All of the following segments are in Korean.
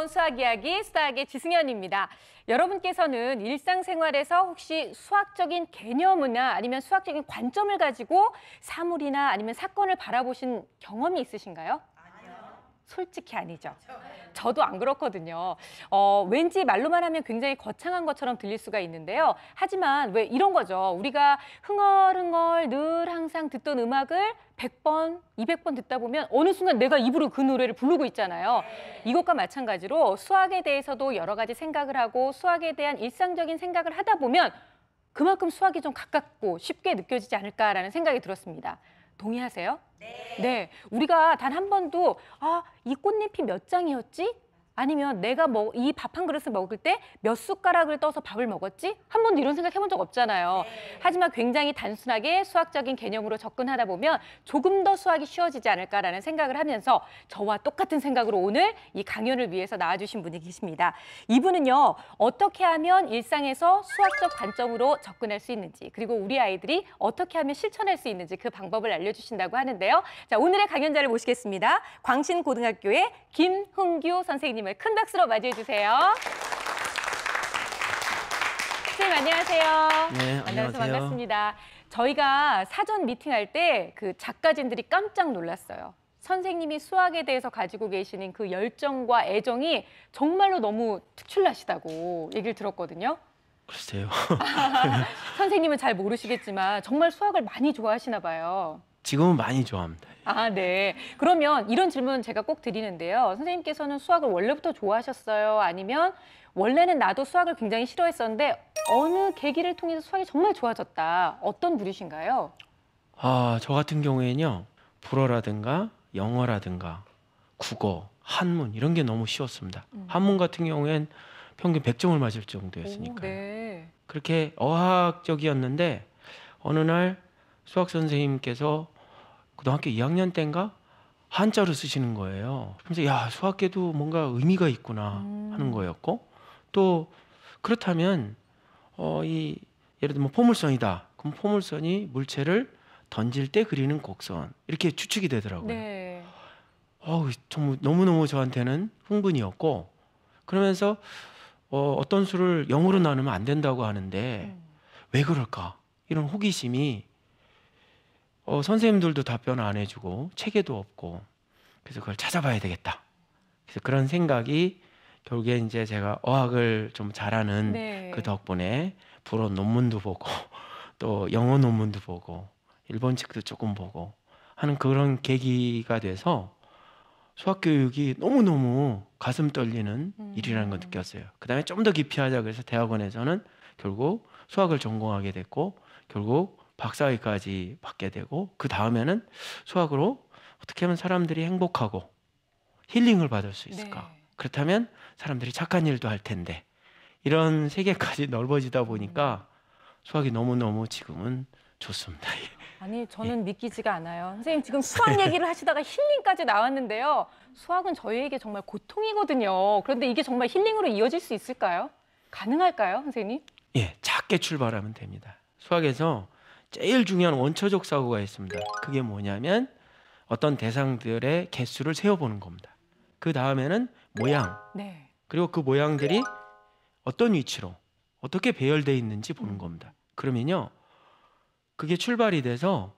즐거운 수학 이야기 수학의 지승현입니다. 여러분께서는 일상생활에서 혹시 수학적인 개념이나 아니면 수학적인 관점을 가지고 사물이나 아니면 사건을 바라보신 경험이 있으신가요? 솔직히 아니죠. 저도 안 그렇거든요. 왠지 말로만 하면 굉장히 거창한 것처럼 들릴 수가 있는데요. 하지만 왜 이런 거죠. 우리가 흥얼흥얼 늘 항상 듣던 음악을 100번, 200번 듣다 보면 어느 순간 내가 입으로 그 노래를 부르고 있잖아요. 이것과 마찬가지로 수학에 대해서도 여러 가지 생각을 하고 수학에 대한 일상적인 생각을 하다 보면 그만큼 수학이 좀 가깝고 쉽게 느껴지지 않을까라는 생각이 들었습니다. 동의하세요? 네. 우리가 단 한 번도 이 꽃잎이 몇 장이었지? 아니면 내가 이 밥 한 그릇을 먹을 때 몇 숟가락을 떠서 밥을 먹었지? 한 번도 이런 생각 해본 적 없잖아요. 하지만 굉장히 단순하게 수학적인 개념으로 접근하다 보면 조금 더 수학이 쉬워지지 않을까라는 생각을 하면서 저와 똑같은 생각으로 오늘 이 강연을 위해서 나와주신 분이 계십니다. 이분은요, 어떻게 하면 일상에서 수학적 관점으로 접근할 수 있는지, 그리고 우리 아이들이 어떻게 하면 실천할 수 있는지 그 방법을 알려주신다고 하는데요. 자, 오늘의 강연자를 모시겠습니다. 광신고등학교의 김흥규 선생님을 큰 박수로 맞이해 주세요. 선생님 안녕하세요. 네, 만나서 안녕하세요. 반갑습니다. 저희가 사전 미팅할 때 그 작가진들이 깜짝 놀랐어요. 선생님이 수학에 대해서 가지고 계시는 그 열정과 애정이 정말로 너무 특출나시다고 얘기를 들었거든요. 글쎄요. 선생님은 잘 모르시겠지만 정말 수학을 많이 좋아하시나 봐요. 지금은 많이 좋아합니다. 네. 그러면 이런 질문 제가 꼭 드리는데요. 선생님께서는 수학을 원래부터 좋아하셨어요? 아니면 원래는 나도 수학을 굉장히 싫어했었는데 어느 계기를 통해서 수학이 정말 좋아졌다. 어떤 부류신가요? 저 같은 경우에는요. 불어라든가 영어라든가 국어, 한문 이런 게 너무 쉬웠습니다. 한문 같은 경우엔 평균 100점을 맞을 정도였으니까요. 네. 그렇게 어학적이었는데 어느 날 수학 선생님께서 고등학교 2학년 때인가 한자로 쓰시는 거예요. 그래서 야, 수학계도 뭔가 의미가 있구나 하는 거였고, 또 그렇다면 예를 들면 포물선이다. 그럼 포물선이 물체를 던질 때 그리는 곡선 이렇게 추측이 되더라고요. 네. 정말 너무너무 저한테는 흥분이었고, 그러면서 어떤 수를 0으로 나누면 안 된다고 하는데 왜 그럴까? 이런 호기심이 선생님들도 답변 안 해주고 체계도 없고, 그래서 그걸 찾아봐야 되겠다. 그래서 그런 생각이 결국에 이제 제가 어학을 좀 잘하는 네. 그 덕분에 불어 논문도 보고 또 영어 논문도 보고 일본 책도 조금 보고 하는 그런 계기가 돼서 수학 교육이 너무너무 가슴 떨리는 일이라는 걸 느꼈어요. 그다음에 좀 더 깊이 하자 그래서 대학원에서는 결국 수학을 전공하게 됐고 결국 박사학위까지 받게 되고, 그 다음에는 수학으로 어떻게 하면 사람들이 행복하고 힐링을 받을 수 있을까? 네. 그렇다면 사람들이 착한 일도 할 텐데, 이런 세계까지 넓어지다 보니까 수학이 너무너무 지금은 좋습니다. 아니, 저는 믿기지가 않아요. 선생님 지금 수학 얘기를 하시다가 힐링까지 나왔는데요. 수학은 저희에게 정말 고통이거든요. 그런데 이게 정말 힐링으로 이어질 수 있을까요? 가능할까요, 선생님? 예, 작게 출발하면 됩니다. 수학에서 제일 중요한 원초적 사고가 있습니다. 그게 뭐냐면 어떤 대상들의 개수를 세어보는 겁니다. 그 다음에는 모양, 네. 그리고 그 모양들이 어떤 위치로 어떻게 배열되어 있는지 보는 겁니다. 그러면요, 그게 출발이 돼서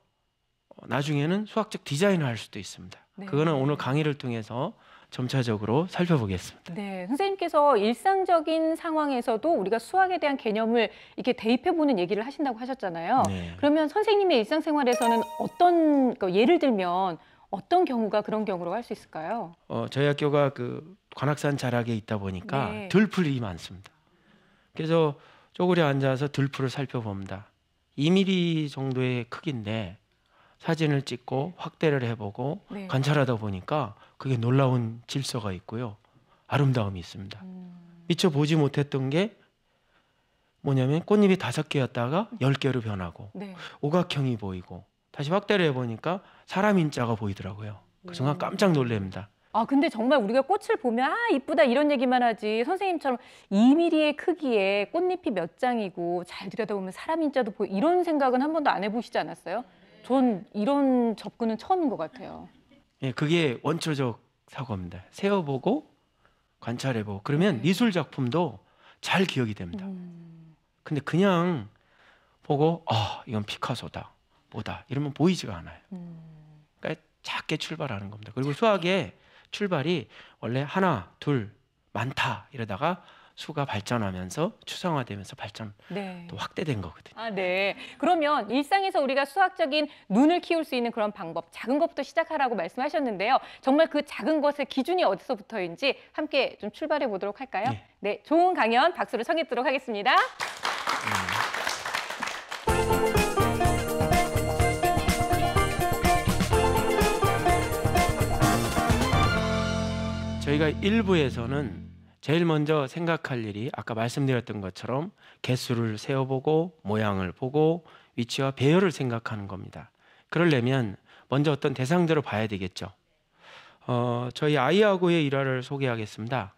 나중에는 수학적 디자인을 할 수도 있습니다. 네. 그거는 오늘 강의를 통해서 점차적으로 살펴보겠습니다. 네, 선생님께서 일상적인 상황에서도 우리가 수학에 대한 개념을 이렇게 대입해보는 얘기를 하신다고 하셨잖아요. 네. 그러면 선생님의 일상생활에서는 예를 들면 어떤 경우가 그런 경우로 할 수 있을까요? 저희 학교가 그 관악산 자락에 있다 보니까 네. 들풀이 많습니다. 그래서 쪼그려 앉아서 들풀을 살펴봅니다. 2mm 정도의 크기인데 사진을 찍고 확대를 해보고 네. 관찰하다 보니까 그게 놀라운 질서가 있고요. 아름다움이 있습니다. 미처 보지 못했던 게 뭐냐면 꽃잎이 5개였다가 10개로 변하고 네. 오각형이 보이고 다시 확대를 해보니까 사람 인자가 보이더라고요. 그 순간 깜짝 놀랍니다. 근데 정말 우리가 꽃을 보면 이쁘다 이런 얘기만 하지 선생님처럼 2mm의 크기에 꽃잎이 몇 장이고 잘 들여다보면 사람 인자도 보이고 이런 생각은 한 번도 안 해보시지 않았어요? 전 이런 접근은 처음인 것 같아요. 예, 그게 원초적 사고입니다. 세어보고 관찰해보고 그러면 미술 작품도 잘 기억이 됩니다. 근데 그냥 보고 이건 피카소다 뭐다 이러면 보이지가 않아요. 그러니까 작게 출발하는 겁니다. 그리고 수학의 출발이 원래 하나, 둘, 많다 이러다가 수가 발전하면서 추상화되면서 발전 네. 또 확대된 거거든요. 아, 네. 그러면 일상에서 우리가 수학적인 눈을 키울 수 있는 그런 방법, 작은 것부터 시작하라고 말씀하셨는데요. 정말 그 작은 것의 기준이 어디서부터인지 함께 좀 출발해 보도록 할까요? 네. 네, 좋은 강연 박수로 청해드리도록 하겠습니다. 저희가 1부에서는 제일 먼저 생각할 일이 아까 말씀드렸던 것처럼 개수를 세어보고 모양을 보고 위치와 배열을 생각하는 겁니다. 그러려면 먼저 어떤 대상들을 봐야 되겠죠. 저희 아이하고의 일화를 소개하겠습니다.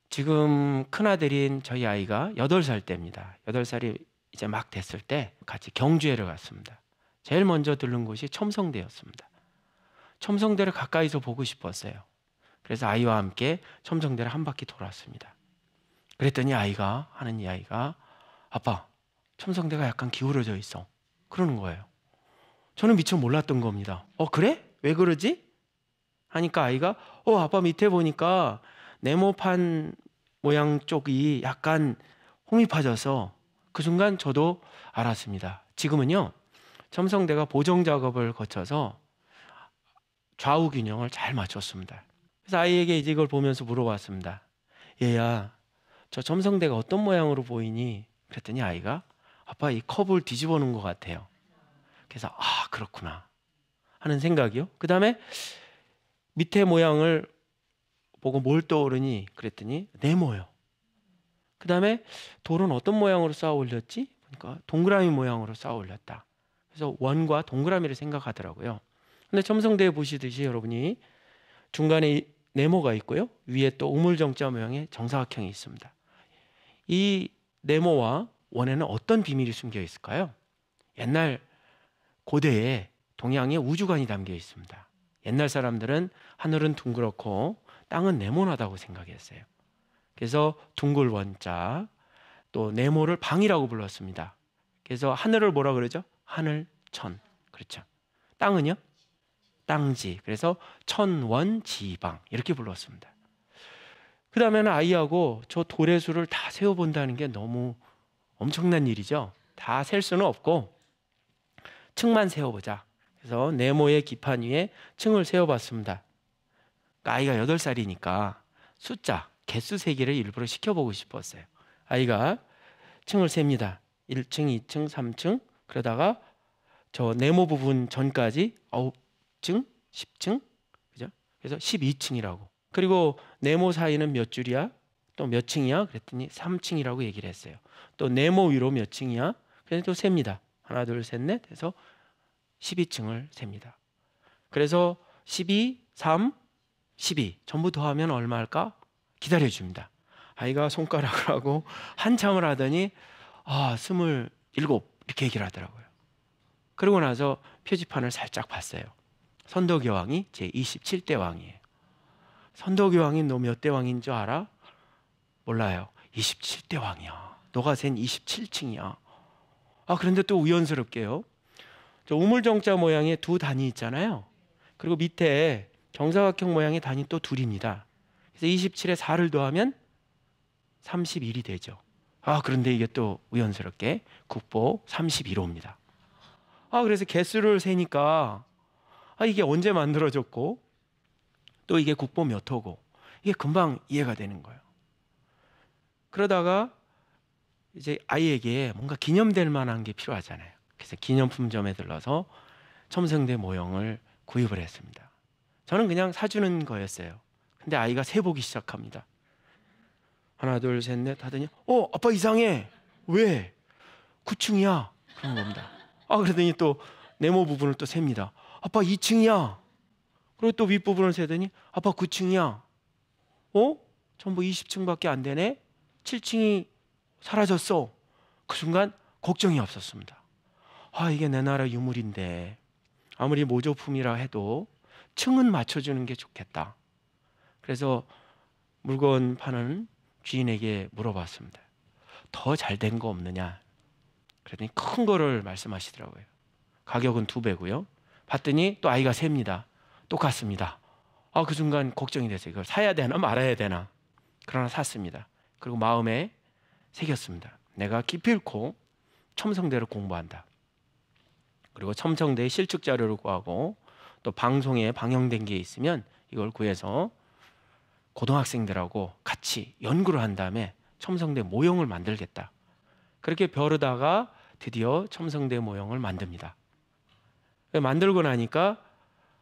지금 큰아들인 저희 아이가 8살 때입니다. 8살이 이제 막 됐을 때 같이 경주에를 갔습니다. 제일 먼저 들른 곳이 첨성대였습니다. 첨성대를 가까이서 보고 싶었어요. 그래서 아이와 함께 첨성대를 한 바퀴 돌았습니다. 그랬더니 아이가 하는 이야기가 아빠, 첨성대가 약간 기울어져 있어. 그러는 거예요. 저는 미처 몰랐던 겁니다. 그래? 왜 그러지? 하니까 아이가 아빠 밑에 보니까 네모판 모양 쪽이 약간 홈이 파져서 그 순간 저도 알았습니다. 지금은요. 첨성대가 보정 작업을 거쳐서 좌우 균형을 잘 맞췄습니다. 그래서 아이에게 이제 이걸 보면서 물어봤습니다. 얘야, 저 첨성대가 어떤 모양으로 보이니? 그랬더니 아이가 아빠 이 컵을 뒤집어 놓은 것 같아요. 그래서 그렇구나 하는 생각이요. 그 다음에 밑에 모양을 보고 뭘 떠오르니? 그랬더니 네모요. 그 다음에 돌은 어떤 모양으로 쌓아 올렸지? 보니까 동그라미 모양으로 쌓아 올렸다. 그래서 원과 동그라미를 생각하더라고요. 근데 첨성대에 보시듯이 여러분이 중간에 네모가 있고요. 위에 또 우물정자 모양의 정사각형이 있습니다. 이 네모와 원에는 어떤 비밀이 숨겨 있을까요? 옛날 고대에 동양에 우주관이 담겨 있습니다. 옛날 사람들은 하늘은 둥그렇고 땅은 네모나다고 생각했어요. 그래서 둥글 원자 또 네모를 방이라고 불렀습니다. 그래서 하늘을 뭐라 그러죠? 하늘천. 그렇죠. 땅은요? 땅지. 그래서 천원지방 이렇게 불렀습니다. 그 다음에는 아이하고 저 돌의 수를 다 세어본다는 게 너무 엄청난 일이죠. 다 셀 수는 없고 층만 세어보자. 그래서 네모의 기판 위에 층을 세어봤습니다. 아이가 8살이니까 숫자, 개수 세기를 일부러 시켜보고 싶었어요. 아이가 층을 셉니다. 1층, 2층, 3층 그러다가 저 네모 부분 전까지 9층, 10층 그죠? 그래서 12층이라고. 그리고 네모 사이는 몇 줄이야? 또 몇 층이야? 그랬더니 3층이라고 얘기를 했어요. 또 네모 위로 몇 층이야? 그래서 또 셉니다. 하나, 둘, 셋, 넷 해서 12층을 셉니다. 그래서 12, 3, 12 전부 더하면 얼마일까? 기다려줍니다. 아이가 손가락을 하고 한참을 하더니 27 이렇게 얘기를 하더라고요. 그러고 나서 표지판을 살짝 봤어요. 선덕여왕이 제27대 왕이에요. 선덕여왕이 너 몇 대 왕인 줄 알아? 몰라요. 27대 왕이야. 너가 센 27층이야. 그런데 또 우연스럽게요. 저 우물정자 모양의 두 단이 있잖아요. 그리고 밑에 정사각형 모양의 단이 또 둘입니다. 그래서 27에 4를 더하면 31이 되죠. 그런데 이게 또 우연스럽게 국보 31호입니다. 그래서 개수를 세니까 이게 언제 만들어졌고 또 이게 국보 몇 호고 이게 금방 이해가 되는 거예요. 그러다가 이제 아이에게 뭔가 기념될 만한 게 필요하잖아요. 그래서 기념품점에 들러서 첨성대 모형을 구입을 했습니다. 저는 그냥 사주는 거였어요. 근데 아이가 세보기 시작합니다. 하나, 둘, 셋, 넷 하더니 아빠 이상해. 왜? 9층이야. 그런 겁니다. 그러더니 또 네모 부분을 또 셉니다. 아빠 2층이야. 그리고 또 윗부분을 세더니 아빠 9층이야. 전부 20층밖에 안 되네. 7층이 사라졌어. 그 순간 걱정이 없었습니다. 이게 내 나라 유물인데 아무리 모조품이라 해도 층은 맞춰주는 게 좋겠다. 그래서 물건 파는 주인에게 물어봤습니다. 더 잘 된 거 없느냐? 그랬더니 큰 거를 말씀하시더라고요. 가격은 2배고요. 봤더니 또 아이가 셉니다. 똑같습니다. 그 순간 걱정이 됐어요. 이걸 사야 되나 말아야 되나. 그러나 샀습니다. 그리고 마음에 새겼습니다. 내가 기필코 첨성대를 공부한다. 그리고 첨성대의 실측 자료를 구하고 또 방송에 방영된 게 있으면 이걸 구해서 고등학생들하고 같이 연구를 한 다음에 첨성대 모형을 만들겠다. 그렇게 벼르다가 드디어 첨성대 모형을 만듭니다. 만들고 나니까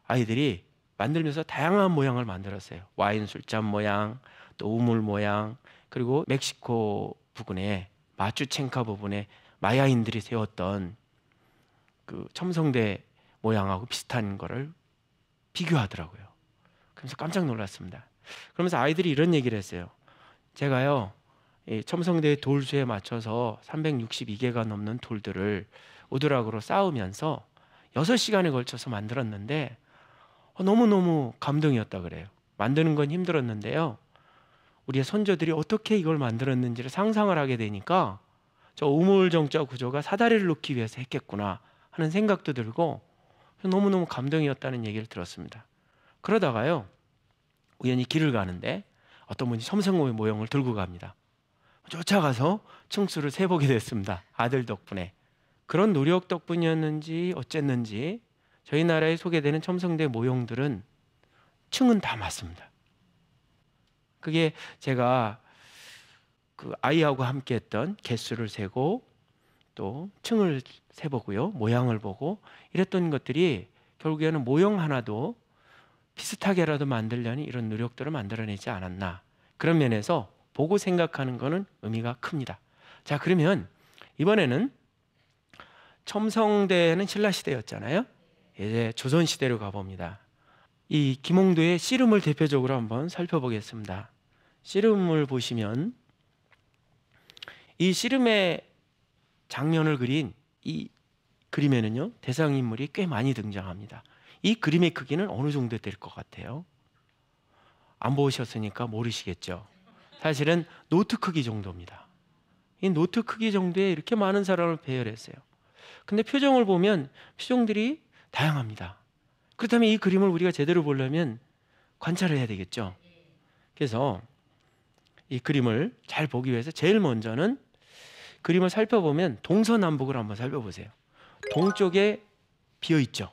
아이들이 만들면서 다양한 모양을 만들었어요. 와인 술잔 모양, 또 우물 모양, 그리고 멕시코 부근에 마추첸카 부분에 마야인들이 세웠던 그 첨성대 모양하고 비슷한 거를 비교하더라고요. 그래서 깜짝 놀랐습니다. 그러면서 아이들이 이런 얘기를 했어요. 제가요, 이 첨성대의 돌수에 맞춰서 362개가 넘는 돌들을 오두락으로 쌓으면서 6시간에 걸쳐서 만들었는데 너무너무 감동이었다 그래요. 만드는 건 힘들었는데요. 우리의 선조들이 어떻게 이걸 만들었는지를 상상을 하게 되니까 저 우물정자 구조가 사다리를 놓기 위해서 했겠구나 하는 생각도 들고 너무너무 감동이었다는 얘기를 들었습니다. 그러다가요, 우연히 길을 가는데 어떤 분이 첨성고의 모형을 들고 갑니다. 쫓아가서 층수를 세보게 됐습니다. 아들 덕분에. 그런 노력 덕분이었는지 어쨌는지 저희 나라에 소개되는 첨성대 모형들은 층은 다 맞습니다. 그게 제가 그 아이하고 함께 했던 개수를 세고 또 층을 세보고요, 모양을 보고 이랬던 것들이 결국에는 모형 하나도 비슷하게라도 만들려니 이런 노력들을 만들어내지 않았나. 그런 면에서 보고 생각하는 것은 의미가 큽니다. 자, 그러면 이번에는 첨성대는 신라시대였잖아요. 이제 조선시대로 가봅니다. 이 김홍도의 씨름을 대표적으로 한번 살펴보겠습니다. 씨름을 보시면 이 씨름의 장면을 그린 이 그림에는요, 대상인물이 꽤 많이 등장합니다. 이 그림의 크기는 어느 정도 될 것 같아요? 안 보셨으니까 모르시겠죠. 사실은 노트 크기 정도입니다. 이 노트 크기 정도에 이렇게 많은 사람을 배열했어요. 근데 표정을 보면 표정들이 다양합니다. 그렇다면 이 그림을 우리가 제대로 보려면 관찰을 해야 되겠죠. 그래서 이 그림을 잘 보기 위해서 제일 먼저는 그림을 살펴보면 동서남북을 한번 살펴보세요. 동쪽에 비어 있죠.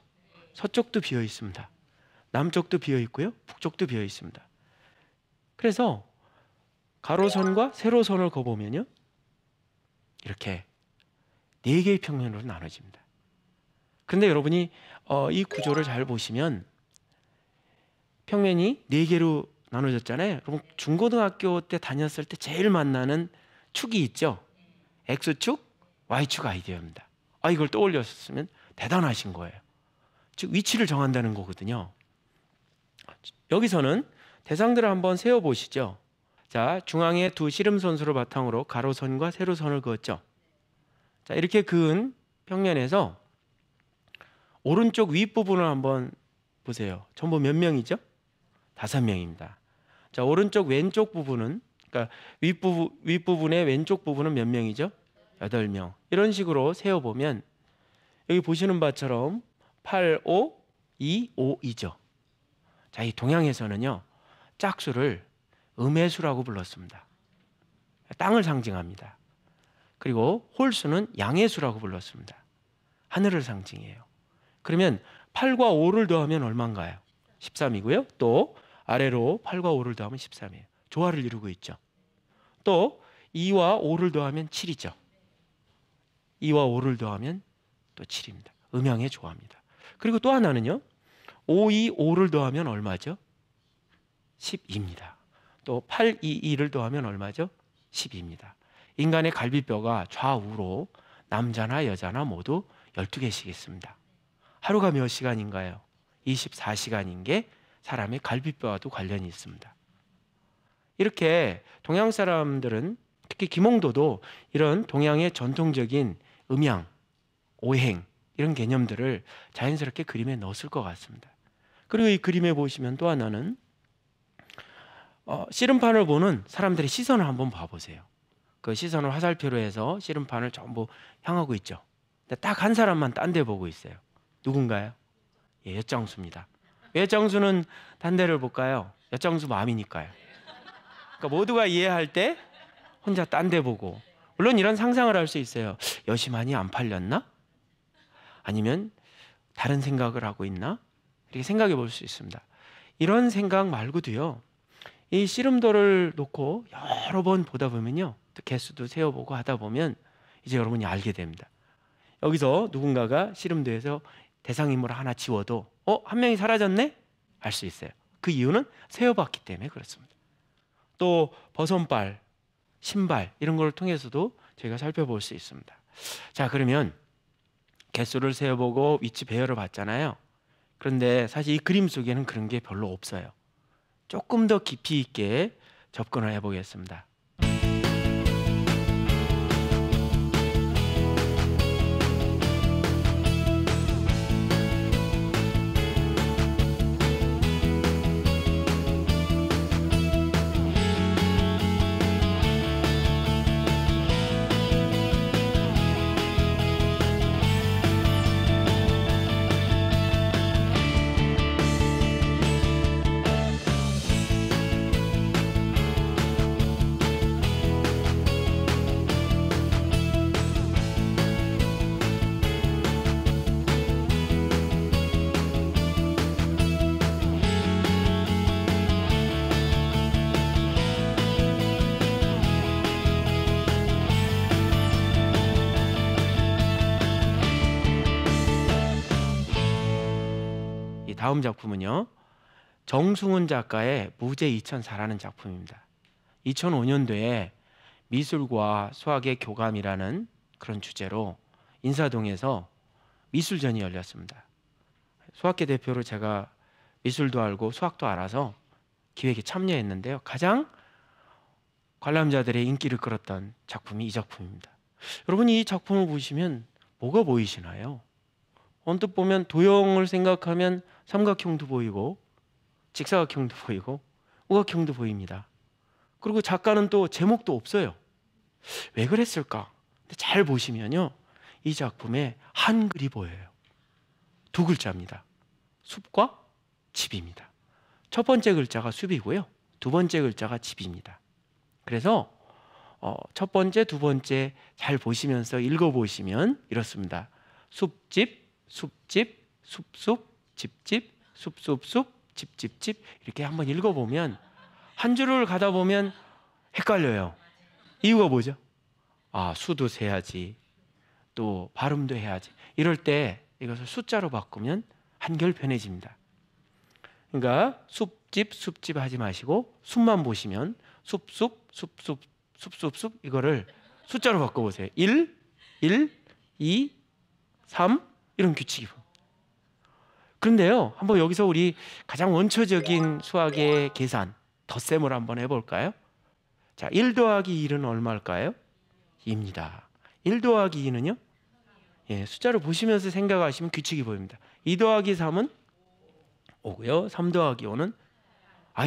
서쪽도 비어 있습니다. 남쪽도 비어 있고요. 북쪽도 비어 있습니다. 그래서 가로선과 세로선을 그어보면요, 이렇게 4개의 평면으로 나눠집니다. 근데 여러분이 이 구조를 잘 보시면 평면이 4개로 나눠졌잖아요. 여러분 중고등학교 때 다녔을 때 제일 만나는 축이 있죠. X축, Y축 아이디어입니다. 이걸 떠올렸으면 대단하신 거예요. 즉 위치를 정한다는 거거든요. 여기서는 대상들을 한번 세워보시죠. 자, 중앙에 두 씨름선수를 바탕으로 가로선과 세로선을 그었죠. 자, 이렇게 그은 평면에서 오른쪽 윗부분을 한번 보세요. 전부 몇 명이죠? 5명입니다. 자, 오른쪽 왼쪽 부분은, 그러니까 윗부분의 왼쪽 부분은 몇 명이죠? 8명. 이런 식으로 세어보면 여기 보시는 바처럼 8, 5, 2, 5이죠. 자, 이 동양에서는요, 짝수를 음해수라고 불렀습니다. 땅을 상징합니다. 그리고 홀수는 양해수라고 불렀습니다. 하늘을 상징해요. 그러면 8과 5를 더하면 얼마인가요? 13이고요. 또 아래로 8과 5를 더하면 13이에요. 조화를 이루고 있죠. 또 2와 5를 더하면 7이죠. 2와 5를 더하면 또 7입니다. 음양의 조화입니다. 그리고 또 하나는요, 5, 2, 5를 더하면 얼마죠? 12입니다. 또 8, 2, 2를 더하면 얼마죠? 12입니다. 인간의 갈비뼈가 좌우로 남자나 여자나 모두 12개씩 있습니다. 하루가 몇 시간인가요? 24시간인 게 사람의 갈비뼈와도 관련이 있습니다. 이렇게 동양 사람들은, 특히 김홍도도 이런 동양의 전통적인 음양, 오행 이런 개념들을 자연스럽게 그림에 넣었을 것 같습니다. 그리고 이 그림에 보시면 또 하나는 씨름판을 보는 사람들의 시선을 한번 봐보세요. 그 시선을 화살표로 해서 씨름판을 전부 향하고 있죠. 근데 딱 한 사람만 딴 데 보고 있어요. 누군가요? 예, 엿장수입니다. 엿장수는 딴 데를 볼까요? 엿장수 마음이니까요. 그러니까 모두가 이해할 때 혼자 딴 데 보고, 물론 이런 상상을 할 수 있어요. 엿이 많이 안 팔렸나? 아니면 다른 생각을 하고 있나? 이렇게 생각해 볼 수 있습니다. 이런 생각 말고도요, 이 씨름도를 놓고 여러 번 보다 보면요, 또 개수도 세어보고 하다 보면 이제 여러분이 알게 됩니다. 여기서 누군가가 씨름도에서 대상인물 하나 지워도 한 명이 사라졌네? 알 수 있어요. 그 이유는 세어봤기 때문에 그렇습니다. 또 버선발, 신발 이런 걸 통해서도 저희가 살펴볼 수 있습니다. 자, 그러면 개수를 세어보고 위치 배열을 봤잖아요. 그런데 사실 이 그림 속에는 그런 게 별로 없어요. 조금 더 깊이 있게 접근을 해보겠습니다. 이 다음 작품은요, 정승훈 작가의 무제 2004라는 작품입니다. 2005년도에 미술과 수학의 교감이라는 그런 주제로 인사동에서 미술전이 열렸습니다. 수학계 대표로 제가 미술도 알고 수학도 알아서 기획에 참여했는데요, 가장 관람자들의 인기를 끌었던 작품이 이 작품입니다. 여러분, 이 작품을 보시면 뭐가 보이시나요? 언뜻 보면 도형을 생각하면 삼각형도 보이고 직사각형도 보이고 우각형도 보입니다. 그리고 작가는 또 제목도 없어요. 왜 그랬을까? 근데 잘 보시면요, 이 작품에 한글이 보여요. 두 글자입니다. 숲과 집입니다. 첫 번째 글자가 숲이고요, 두 번째 글자가 집입니다. 그래서 첫 번째, 두 번째 잘 보시면서 읽어보시면 이렇습니다. 숲집, 숲집, 숲숲, 집집, 숲숲숲, 집집집, 이렇게 한번 읽어보면 한 줄을 가다 보면 헷갈려요. 이유가 뭐죠? 수도 세야지, 또 발음도 해야지. 이럴 때 이것을 숫자로 바꾸면 한결 편해집니다. 그러니까 숲집, 숲집 하지 마시고 숲만 보시면 숲숲, 숲숲, 숲숲숲, 이거를 숫자로 바꿔보세요. 1, 2, 3 이런 규칙이. 그런데요, 한번 여기서 우리 가장 원초적인 수학의 계산, 덧셈을 한번 해볼까요? 자, 1 더하기 1은 얼마일까요? 2입니다. 1 더하기 2는요? 예, 숫자를 보시면서 생각하시면 규칙이 보입니다. 2 더하기 3은 5고요. 3 더하기 5는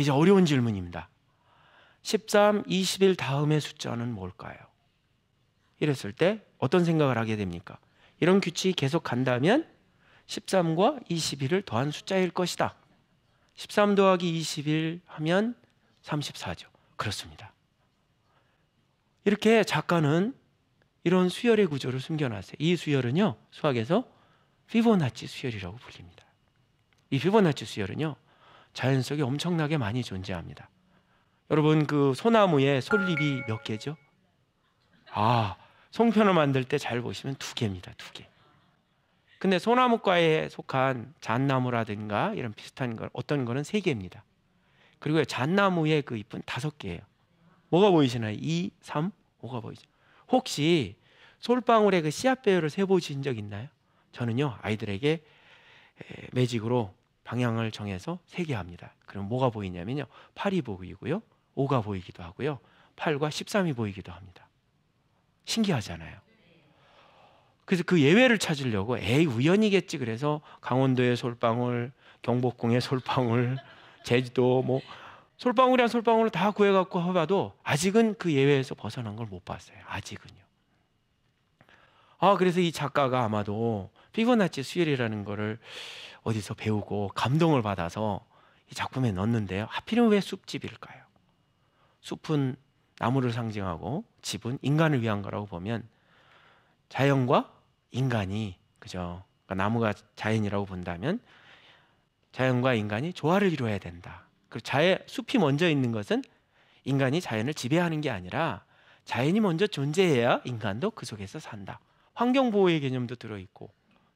이제 어려운 질문입니다. 13, 21 다음의 숫자는 뭘까요? 이랬을 때 어떤 생각을 하게 됩니까? 이런 규칙이 계속 간다면 13과 21을 더한 숫자일 것이다. 13 더하기 21 하면 34죠. 그렇습니다. 이렇게 작가는 이런 수열의 구조를 숨겨놨어요. 이 수열은요, 수학에서 피보나치 수열이라고 불립니다. 이 피보나치 수열은요, 자연 속에 엄청나게 많이 존재합니다. 여러분, 그 소나무에 솔잎이 몇 개죠? 송편을 만들 때 잘 보시면 2개입니다. 2개. 근데 소나무과에 속한 잣나무라든가 이런 비슷한 거, 어떤 거는 3개입니다. 그리고 잣나무의 그 잎은 5개예요. 뭐가 보이시나요? 2, 3, 5가 보이죠. 혹시 솔방울의 그 씨앗 배열을 세보신 적 있나요? 저는요, 아이들에게 매직으로 방향을 정해서 3개 합니다. 그럼 뭐가 보이냐면요, 8이 보이고요, 5가 보이기도 하고요, 8과 13이 보이기도 합니다. 신기하잖아요. 그래서 그 예외를 찾으려고 우연이겠지, 그래서 강원도의 솔방울, 경복궁의 솔방울, 제주도 솔방울이 한 솔방울을 다 구해갖고 해봐도 아직은 그 예외에서 벗어난 걸 못 봤어요. 아직은요. 그래서 이 작가가 아마도 피보나치 수열이라는 거를 어디서 배우고 감동을 받아서 이 작품에 넣었는데요. 하필이면 왜 숲집일까요? 숲은 나무를 상징하고 집은 인간을 위한 거라고 보면 자연과 인간이, 그죠? 그러니까 나무가 자연이라고 본다면 자연과 인간이 조화를 이루어야 된다. 그리고 숲이 먼저 있는 것은 인간이 자연을 지배하는 게 아니라 자연이 먼저 존재해야 인간도 그 속에서 산다. 환경보호의 개념도 들어있고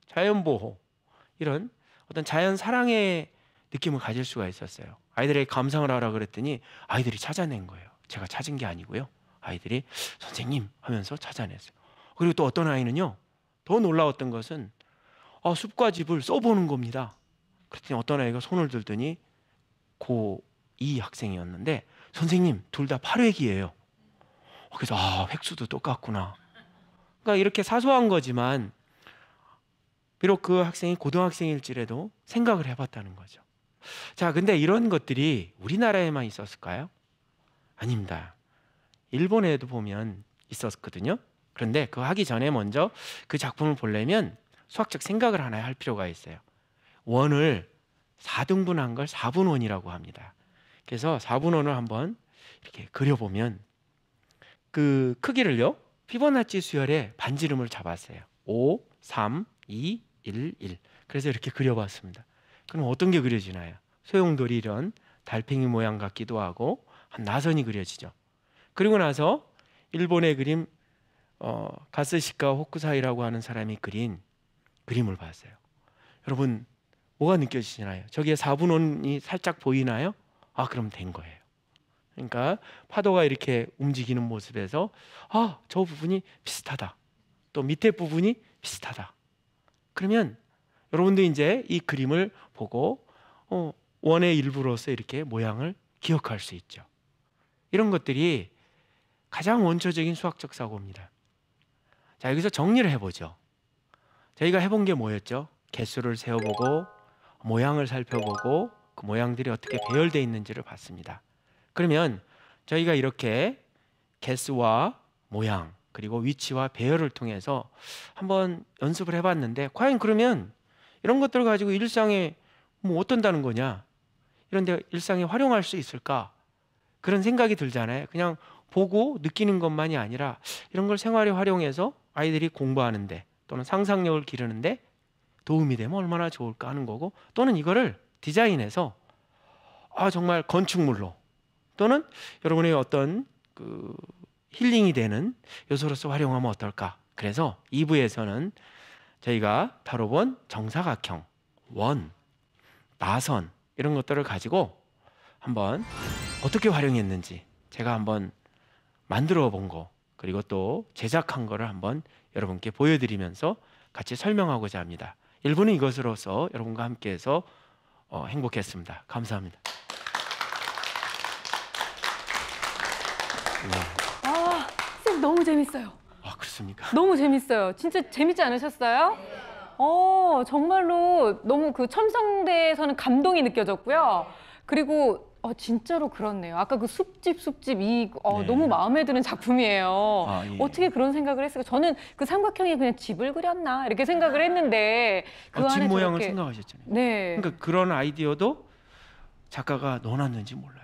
자연보호, 이런 어떤 자연 사랑의 느낌을 가질 수가 있었어요. 아이들에게 감상을 하라 그랬더니 아이들이 찾아낸 거예요. 제가 찾은 게 아니고요. 아이들이 선생님 하면서 찾아냈어요. 그리고 또 어떤 아이는요, 더 놀라웠던 것은 숲과 집을 써보는 겁니다. 그랬더니 어떤 아이가 손을 들더니 고2 학생이었는데 선생님 둘 다 8획이에요. 그래서 획수도 똑같구나. 그러니까 이렇게 사소한 거지만 비록 그 학생이 고등학생일지라도 생각을 해봤다는 거죠. 자, 근데 이런 것들이 우리나라에만 있었을까요? 아닙니다. 일본에도 보면 있었거든요. 그런데 그거 하기 전에 먼저 그 작품을 보려면 수학적 생각을 하나 할 필요가 있어요. 원을 4등분한 걸 4분원이라고 합니다. 그래서 4분원을 한번 이렇게 그려보면 그 크기를요, 피보나치 수열의 반지름을 잡았어요. 5, 3, 2, 1, 1. 그래서 이렇게 그려봤습니다. 그럼 어떤 게 그려지나요? 소용돌이 이런 달팽이 모양 같기도 하고 한 나선이 그려지죠. 그리고 나서 일본의 그림 가스시카 호쿠사이라고 하는 사람이 그린 그림을 봤어요. 여러분 뭐가 느껴지시나요? 저기에 4분원이 살짝 보이나요? 그럼 된 거예요. 그러니까 파도가 이렇게 움직이는 모습에서 저 부분이 비슷하다. 또 밑에 부분이 비슷하다. 그러면 여러분도 이제 이 그림을 보고 원의 일부로서 이렇게 모양을 기억할 수 있죠. 이런 것들이 가장 원초적인 수학적 사고입니다. 자, 여기서 정리를 해보죠. 저희가 해본 게 뭐였죠? 개수를 세어보고 모양을 살펴보고 그 모양들이 어떻게 배열되어 있는지를 봤습니다. 그러면 저희가 이렇게 개수와 모양 그리고 위치와 배열을 통해서 한번 연습을 해봤는데 과연 그러면 이런 것들을 가지고 일상에 뭐 어떤다는 거냐, 이런데 일상에 활용할 수 있을까, 그런 생각이 들잖아요. 그냥 보고 느끼는 것만이 아니라 이런 걸 생활에 활용해서 아이들이 공부하는데 또는 상상력을 기르는데 도움이 되면 얼마나 좋을까 하는 거고, 또는 이거를 디자인해서 정말 건축물로 또는 여러분의 어떤 그 힐링이 되는 요소로서 활용하면 어떨까. 그래서 2부에서는 저희가 다뤄본 정사각형, 원, 나선 이런 것들을 가지고 한번 어떻게 활용했는지 제가 한번 만들어 본 거, 그리고 또 제작한 거를 한번 여러분께 보여드리면서 같이 설명하고자 합니다. 1부는 이것으로서 여러분과 함께해서 행복했습니다. 감사합니다. 선생님 너무 재밌어요. 그렇습니까? 너무 재밌어요. 진짜 재밌지 않으셨어요? 정말로 너무 그 첨성대에서는 감동이 느껴졌고요. 그리고 진짜로 그렇네요. 아까 그 숲집 네. 너무 마음에 드는 작품이에요. 예. 어떻게 그런 생각을 했을까? 저는 그 삼각형이 그냥 집을 그렸나 이렇게 생각을 했는데 그 집 안에 모양을 저렇게 생각하셨잖아요. 네. 그러니까 그런 아이디어도 작가가 넣어놨는지 몰라요.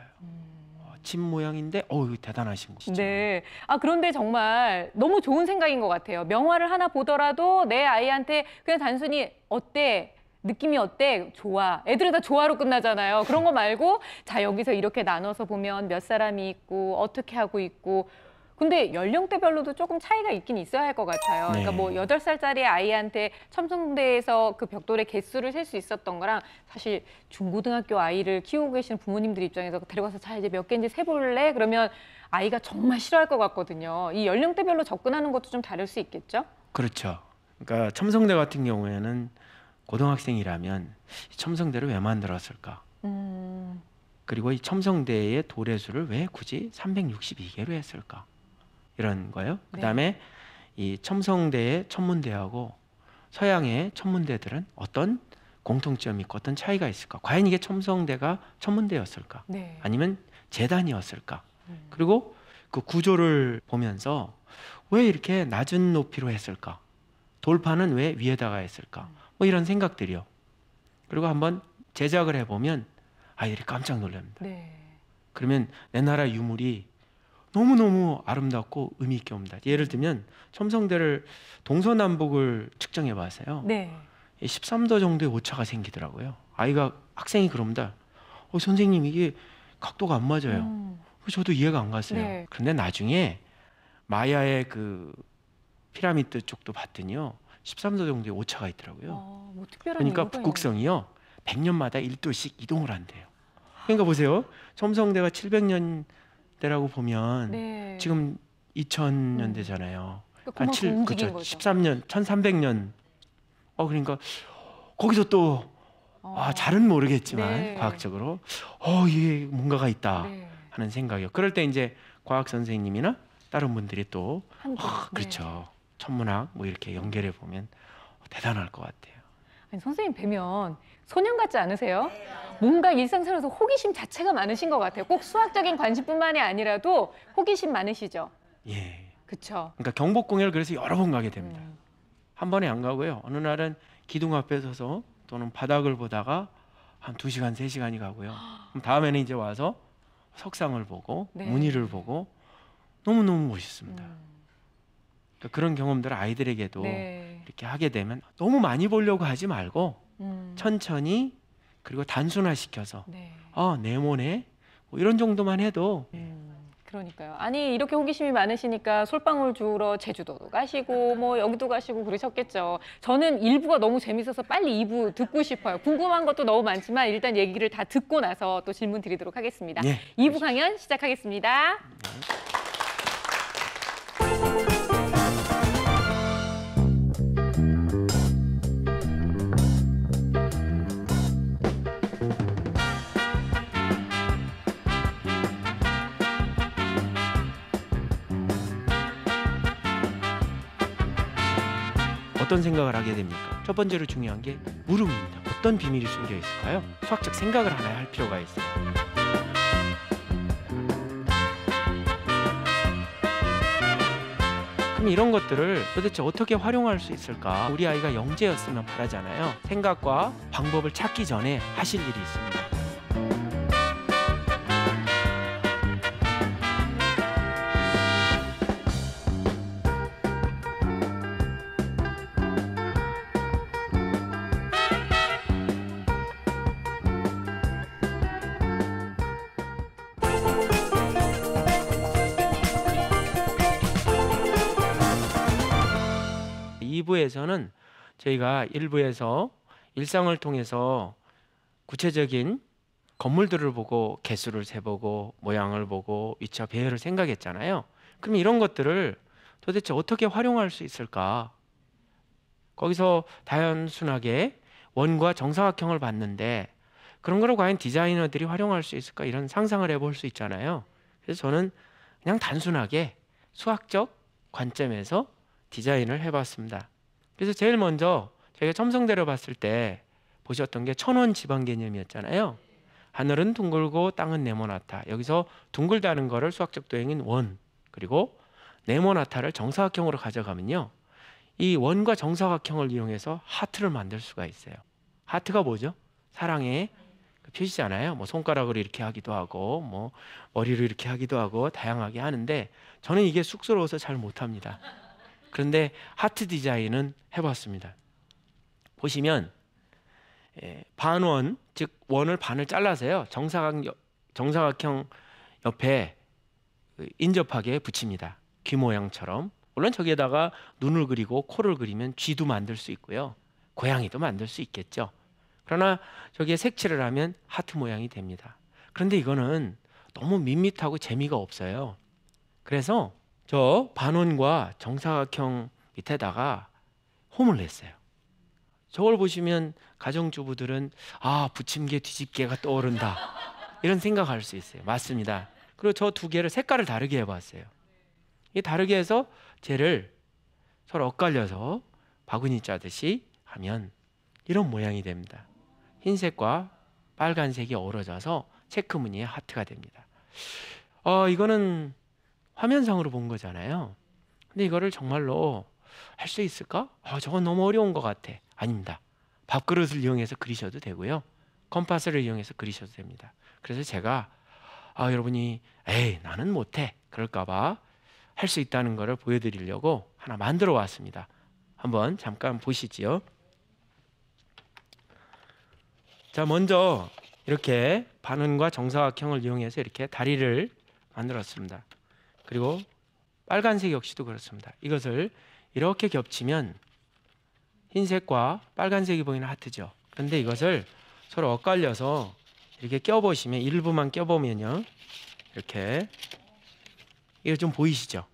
집 모양인데 이거 대단하신 거 진짜. 네. 그런데 정말 너무 좋은 생각인 것 같아요. 명화를 하나 보더라도 내 아이한테 그냥 단순히 어때? 느낌이 어때? 좋아. 애들은 다 좋아로 끝나잖아요. 그런 거 말고 자, 여기서 이렇게 나눠서 보면 몇 사람이 있고 어떻게 하고 있고. 근데 연령대별로도 조금 차이가 있긴 있어야 할 것 같아요. 네. 그러니까 뭐 8살짜리 아이한테 첨성대에서 그 벽돌의 개수를 셀 수 있었던 거랑 사실 중고등학교 아이를 키우고 계시는 부모님들 입장에서 데려가서 자, 이제 몇 개인지 세볼래? 그러면 아이가 정말 싫어할 것 같거든요. 이 연령대별로 접근하는 것도 좀 다를 수 있겠죠? 그렇죠. 그러니까 첨성대 같은 경우에는 고등학생이라면 첨성대를 왜 만들었을까? 그리고 이 첨성대의 도래수를 왜 굳이 362개로 했을까? 이런 거요. 그다음에 이 첨성대의 천문대하고 서양의 천문대들은 어떤 공통점이 있고 어떤 차이가 있을까? 과연 이게 첨성대가 천문대였을까? 네. 아니면 재단이었을까? 그리고 그 구조를 보면서 왜 이렇게 낮은 높이로 했을까? 돌판은 왜 위에다가 했을까? 뭐 이런 생각들이요. 그리고 한번 제작을 해보면 아이들이 깜짝 놀랍니다. 네. 그러면 내 나라 유물이 너무너무 아름답고 의미 있게 옵니다. 예를 들면 첨성대를 동서남북을 측정해 봤어요. 네. 13도 정도의 오차가 생기더라고요. 학생이 그럽니다. 선생님 이게 각도가 안 맞아요. 저도 이해가 안 갔어요. 네. 그런데 나중에 마야의 그 피라미드 쪽도 봤더니요. 13도 정도의 오차가 있더라고요. 뭐 특별한 그러니까 이유가 북극성이요. 100년마다 1도씩 이동을 한대요. 그러니까 보세요. 첨성대가 700년대라고 보면 네. 지금 2000년대잖아요. 그만큼 움직인 그렇죠. 거죠. 13년, 1300년. 그러니까 거기서 또 잘은 모르겠지만 네. 과학적으로 이게 뭔가가 있다 네. 하는 생각이요. 그럴 때 이제 과학 선생님이나 다른 분들이 또 그렇죠. 천문학 뭐 이렇게 연결해 보면 대단할 것 같아요. 아니, 선생님 뵈면 소년 같지 않으세요? 뭔가 일상생활에서 호기심 자체가 많으신 것 같아요. 꼭 수학적인 관심뿐만이 아니라도 호기심 많으시죠? 예. 그렇죠. 그러니까 경복궁을 그래서 여러 번 가게 됩니다. 한 번에 안 가고요. 어느 날은 기둥 앞에 서서 또는 바닥을 보다가 한 2시간, 3시간이 가고요. 그럼 다음에는 이제 와서 석상을 보고 네. 무늬를 보고 너무너무 멋있습니다. 그러니까 그런 경험들을 아이들에게도 네. 이렇게 하게 되면 너무 많이 보려고 하지 말고 천천히 그리고 단순화시켜서 네. 네모네 뭐 이런 정도만 해도 그러니까요. 아니 이렇게 호기심이 많으시니까 솔방울 주우러 제주도도 가시고 뭐 여기도 가시고 그러셨겠죠. 저는 1부가 너무 재밌어서 빨리 2부 듣고 싶어요. 궁금한 것도 너무 많지만 일단 얘기를 다 듣고 나서 또 질문 드리도록 하겠습니다. 네, 2부 강연 시작하겠습니다. 어떤 생각을 하게 됩니까? 첫 번째로 중요한 게 물음입니다. 어떤 비밀이 숨겨 있을까요? 수학적 생각을 하나 할 필요가 있어요. 그럼 이런 것들을 도대체 어떻게 활용할 수 있을까? 우리 아이가 영재였으면 바라잖아요. 생각과 방법을 찾기 전에 하실 일이 있습니다. 2부에서는 저희가 1부에서 일상을 통해서 구체적인 건물들을 보고 개수를 세보고 모양을 보고 위치와 배열을 생각했잖아요. 그럼 이런 것들을 도대체 어떻게 활용할 수 있을까? 거기서 단순하게 원과 정사각형을 봤는데 그런 거를 과연 디자이너들이 활용할 수 있을까? 이런 상상을 해볼 수 있잖아요. 그래서 저는 그냥 단순하게 수학적 관점에서 디자인을 해봤습니다. 그래서 제일 먼저 저희가 첨성대를 봤을 때 보셨던 게 천원 지방 개념이었잖아요. 하늘은 둥글고 땅은 네모나타. 여기서 둥글다는 거를 수학적 도형인 원, 그리고 네모나타를 정사각형으로 가져가면요, 이 원과 정사각형을 이용해서 하트를 만들 수가 있어요. 하트가 뭐죠? 사랑의 표시잖아요. 뭐 손가락으로 이렇게 하기도 하고 뭐 머리로 이렇게 하기도 하고 다양하게 하는데 저는 이게 쑥스러워서 잘 못합니다. 그런데 하트 디자인은 해봤습니다. 보시면 반원, 즉 원을 반을 잘라서요, 정사각형 옆에 인접하게 붙입니다. 귀 모양처럼. 물론 저기에다가 눈을 그리고 코를 그리면 쥐도 만들 수 있고요, 고양이도 만들 수 있겠죠. 그러나 저기에 색칠을 하면 하트 모양이 됩니다. 그런데 이거는 너무 밋밋하고 재미가 없어요. 그래서 저 반원과 정사각형 밑에다가 홈을 냈어요. 저걸 보시면 가정주부들은 부침개 뒤집개가 떠오른다 이런 생각할 수 있어요. 맞습니다. 그리고 저 두 개를 색깔을 다르게 해봤어요. 이 다르게 해서 쟤를 서로 엇갈려서 바구니 짜듯이 하면 이런 모양이 됩니다. 흰색과 빨간색이 어우러져서 체크 무늬의 하트가 됩니다. 이거는 화면상으로 본 거잖아요. 근데 이거를 정말로 할 수 있을까? 저건 너무 어려운 것 같아. 아닙니다. 밥그릇을 이용해서 그리셔도 되고요. 컴파스를 이용해서 그리셔도 됩니다. 그래서 제가 여러분이 에이 나는 못해 그럴까봐 할 수 있다는 것을 보여드리려고 하나 만들어 왔습니다. 한번 잠깐 보시지요. 자, 먼저 이렇게 반원과 정사각형을 이용해서 이렇게 다리를 만들었습니다. 그리고 빨간색 역시도 그렇습니다. 이것을 이렇게 겹치면 흰색과 빨간색이 보이는 하트죠. 그런데 이것을 서로 엇갈려서 이렇게 껴보시면 일부만 껴보면요, 이렇게 이거 좀 보이시죠?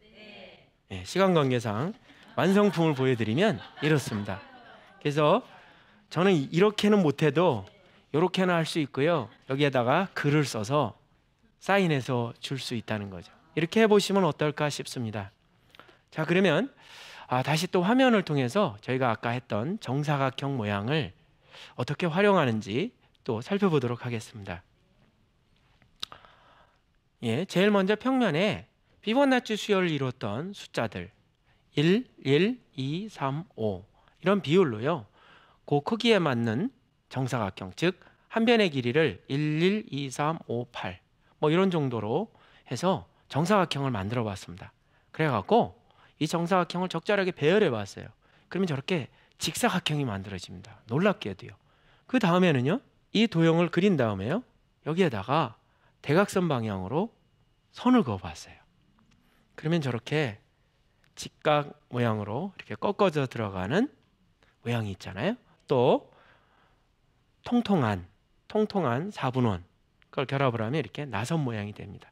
네, 시간 관계상 완성품을 보여드리면 이렇습니다. 그래서 저는 이렇게는 못해도 이렇게는 할 수 있고요. 여기에다가 글을 써서 사인해서 줄 수 있다는 거죠. 이렇게 해보시면 어떨까 싶습니다. 자, 그러면 다시 또 화면을 통해서 저희가 아까 했던 정사각형 모양을 어떻게 활용하는지 또 살펴보도록 하겠습니다. 예, 제일 먼저 평면에 피보나치 수열을 이뤘던 숫자들 1, 1, 2, 3, 5 이런 비율로요, 그 크기에 맞는 정사각형, 즉 한 변의 길이를 1, 1, 2, 3, 5, 8 뭐 이런 정도로 해서 정사각형을 만들어 봤습니다. 그래갖고 이 정사각형을 적절하게 배열해 봤어요. 그러면 저렇게 직사각형이 만들어집니다. 놀랍게도요. 그 다음에는요, 이 도형을 그린 다음에요, 여기에다가 대각선 방향으로 선을 그어 봤어요. 그러면 저렇게 직각 모양으로 이렇게 꺾어져 들어가는 모양이 있잖아요. 또 통통한 4분원 그걸 결합을 하면 이렇게 나선 모양이 됩니다.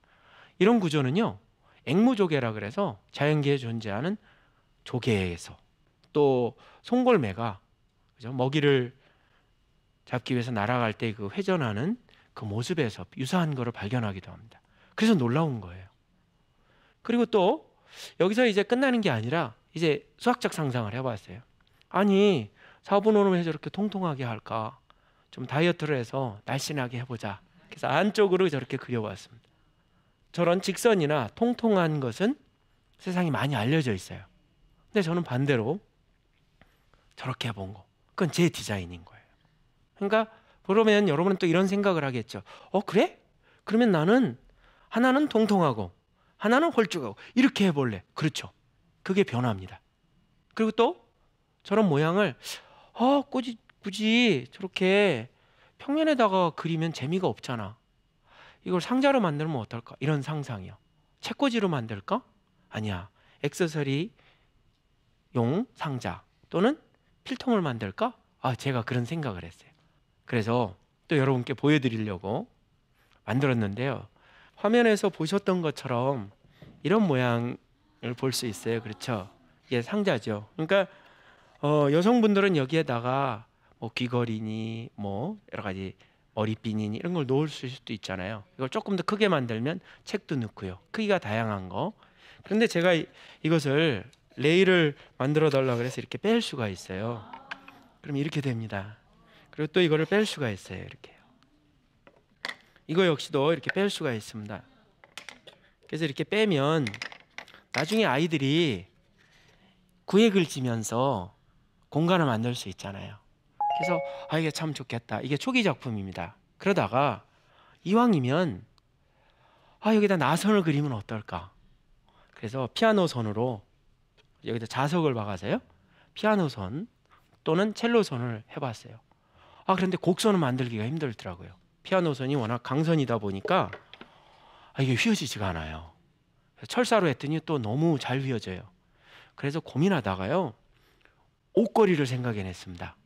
이런 구조는요, 앵무조개라 그래서 자연계에 존재하는 조개에서, 또 송골매가 그죠? 먹이를 잡기 위해서 날아갈 때 그 회전하는 그 모습에서 유사한 거를 발견하기도 합니다. 그래서 놀라운 거예요. 그리고 또 여기서 이제 끝나는 게 아니라 이제 수학적 상상을 해봤어요. 아니 4분원을 왜 저렇게 통통하게 할까? 좀 다이어트를 해서 날씬하게 해보자. 그래서 안쪽으로 저렇게 그려봤습니다. 저런 직선이나 통통한 것은 세상에 많이 알려져 있어요. 근데 저는 반대로 저렇게 해본 거, 그건 제 디자인인 거예요. 그러니까 그러면 여러분은 또 이런 생각을 하겠죠. 그래? 그러면 나는 하나는 통통하고 하나는 홀쭉하고 이렇게 해볼래. 그렇죠. 그게 변화입니다. 그리고 또 저런 모양을 굳이 저렇게 평면에다가 그리면 재미가 없잖아. 이걸 상자로 만들면 어떨까? 이런 상상이요. 책꽂이로 만들까? 아니야. 액세서리용 상자 또는 필통을 만들까? 제가 그런 생각을 했어요. 그래서 또 여러분께 보여드리려고 만들었는데요. 화면에서 보셨던 것처럼 이런 모양을 볼 수 있어요. 그렇죠? 이게 상자죠. 그러니까 여성분들은 여기에다가 뭐 귀걸이니 뭐 여러 가지 머리핀이니 이런 걸 놓을 수도 있잖아요. 이걸 조금 더 크게 만들면 책도 넣고요. 크기가 다양한 거. 그런데 제가 이것을 레일을 만들어 달라 그래서 이렇게 뺄 수가 있어요. 그럼 이렇게 됩니다. 그리고 또 이거를 뺄 수가 있어요. 이렇게요. 이거 역시도 이렇게 뺄 수가 있습니다. 그래서 이렇게 빼면 나중에 아이들이 구획을 지면서 공간을 만들 수 있잖아요. 그래서 이게 참 좋겠다. 이게 초기 작품입니다. 그러다가 이왕이면 여기다 나선을 그리면 어떨까? 그래서 피아노 선으로 여기다 자석을 박아서요, 피아노 선 또는 첼로 선을 해봤어요. 그런데 곡선을 만들기가 힘들더라고요. 피아노 선이 워낙 강선이다 보니까 이게 휘어지지가 않아요. 철사로 했더니 또 너무 잘 휘어져요. 그래서 고민하다가요, 옷걸이를 생각해냈습니다.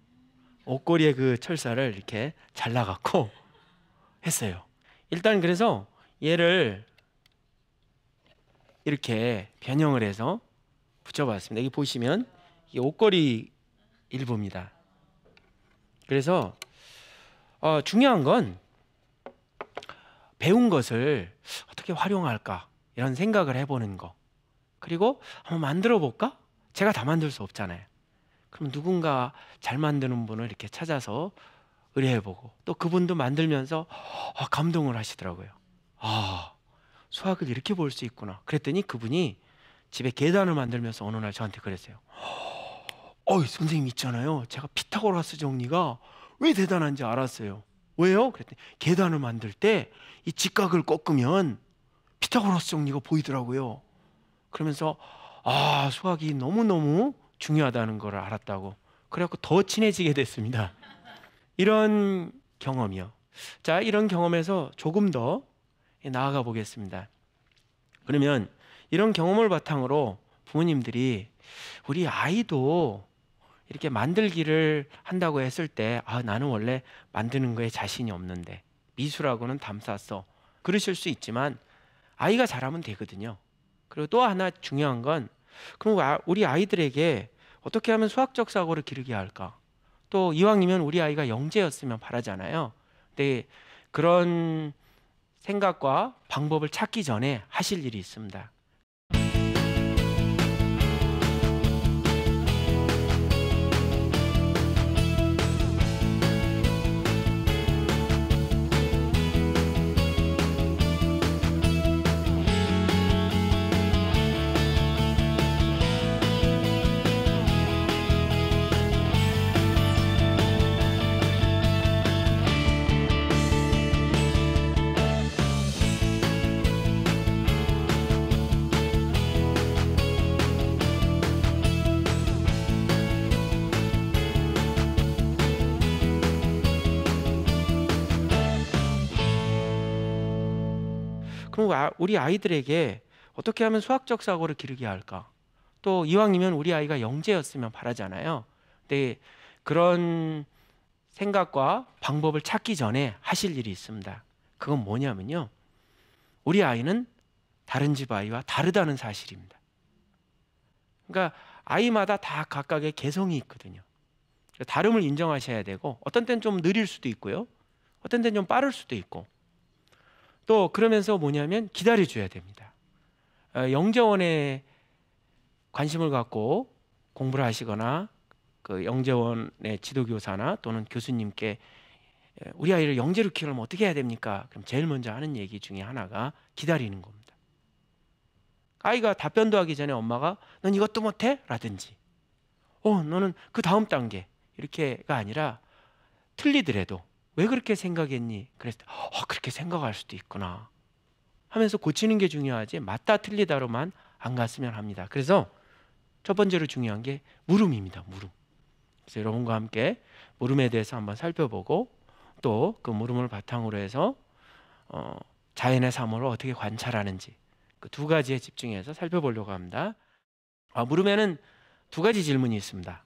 옷걸이에 그 철사를 이렇게 잘라갖고 했어요. 일단 그래서 얘를 이렇게 변형을 해서 붙여봤습니다. 여기 보시면 이게 옷걸이 일부입니다. 그래서 중요한 건 배운 것을 어떻게 활용할까 이런 생각을 해보는 거. 그리고 한번 만들어 볼까? 제가 다 만들 수 없잖아요. 그럼 누군가 잘 만드는 분을 이렇게 찾아서 의뢰해보고 또 그분도 만들면서 감동을 하시더라고요. 수학을 이렇게 볼 수 있구나. 그랬더니 그분이 집에 계단을 만들면서 어느 날 저한테 그랬어요. 선생님 있잖아요. 제가 피타고라스 정리가 왜 대단한지 알았어요. 왜요? 그랬더니 계단을 만들 때 이 직각을 꺾으면 피타고라스 정리가 보이더라고요. 그러면서 수학이 너무너무 중요하다는 걸 알았다고. 그래갖고 더 친해지게 됐습니다. 이런 경험이요. 자, 이런 경험에서 조금 더 나아가 보겠습니다. 그러면 이런 경험을 바탕으로 부모님들이 우리 아이도 이렇게 만들기를 한다고 했을 때 나는 원래 만드는 거에 자신이 없는데 미술하고는 담쌌어. 그러실 수 있지만 아이가 잘하면 되거든요. 그리고 또 하나 중요한 건 그럼 우리 아이들에게 어떻게 하면 수학적 사고를 기르게 할까? 또 이왕이면 우리 아이가 영재였으면 바라잖아요. 근데 그런 생각과 방법을 찾기 전에 하실 일이 있습니다. 그럼 우리 아이들에게 어떻게 하면 수학적 사고를 기르게 할까? 또 이왕이면 우리 아이가 영재였으면 바라잖아요. 근데 그런 생각과 방법을 찾기 전에 하실 일이 있습니다. 그건 뭐냐면요. 우리 아이는 다른 집 아이와 다르다는 사실입니다. 그러니까 아이마다 다 각각의 개성이 있거든요. 다름을 인정하셔야 되고 어떤 때는 좀 느릴 수도 있고요. 어떤 때는 좀 빠를 수도 있고 또 그러면서 뭐냐면 기다려줘야 됩니다. 영재원에 관심을 갖고 공부를 하시거나 그 영재원의 지도교사나 또는 교수님께 우리 아이를 영재로 키우려면 어떻게 해야 됩니까? 그럼 제일 먼저 하는 얘기 중에 하나가 기다리는 겁니다. 아이가 답변도 하기 전에 엄마가 넌 이것도 못해? 라든지 너는 그 다음 단계 이렇게가 아니라 틀리더라도 왜 그렇게 생각했니? 그래서 그렇게 생각할 수도 있구나 하면서 고치는 게 중요하지 맞다 틀리다로만 안 갔으면 합니다. 그래서 첫 번째로 중요한 게 물음입니다. 물음. 그래서 여러분과 함께 물음에 대해서 한번 살펴보고 또 그 물음을 바탕으로 해서 자연의 사물을 어떻게 관찰하는지 그 두 가지에 집중해서 살펴보려고 합니다. 물음에는 두 가지 질문이 있습니다.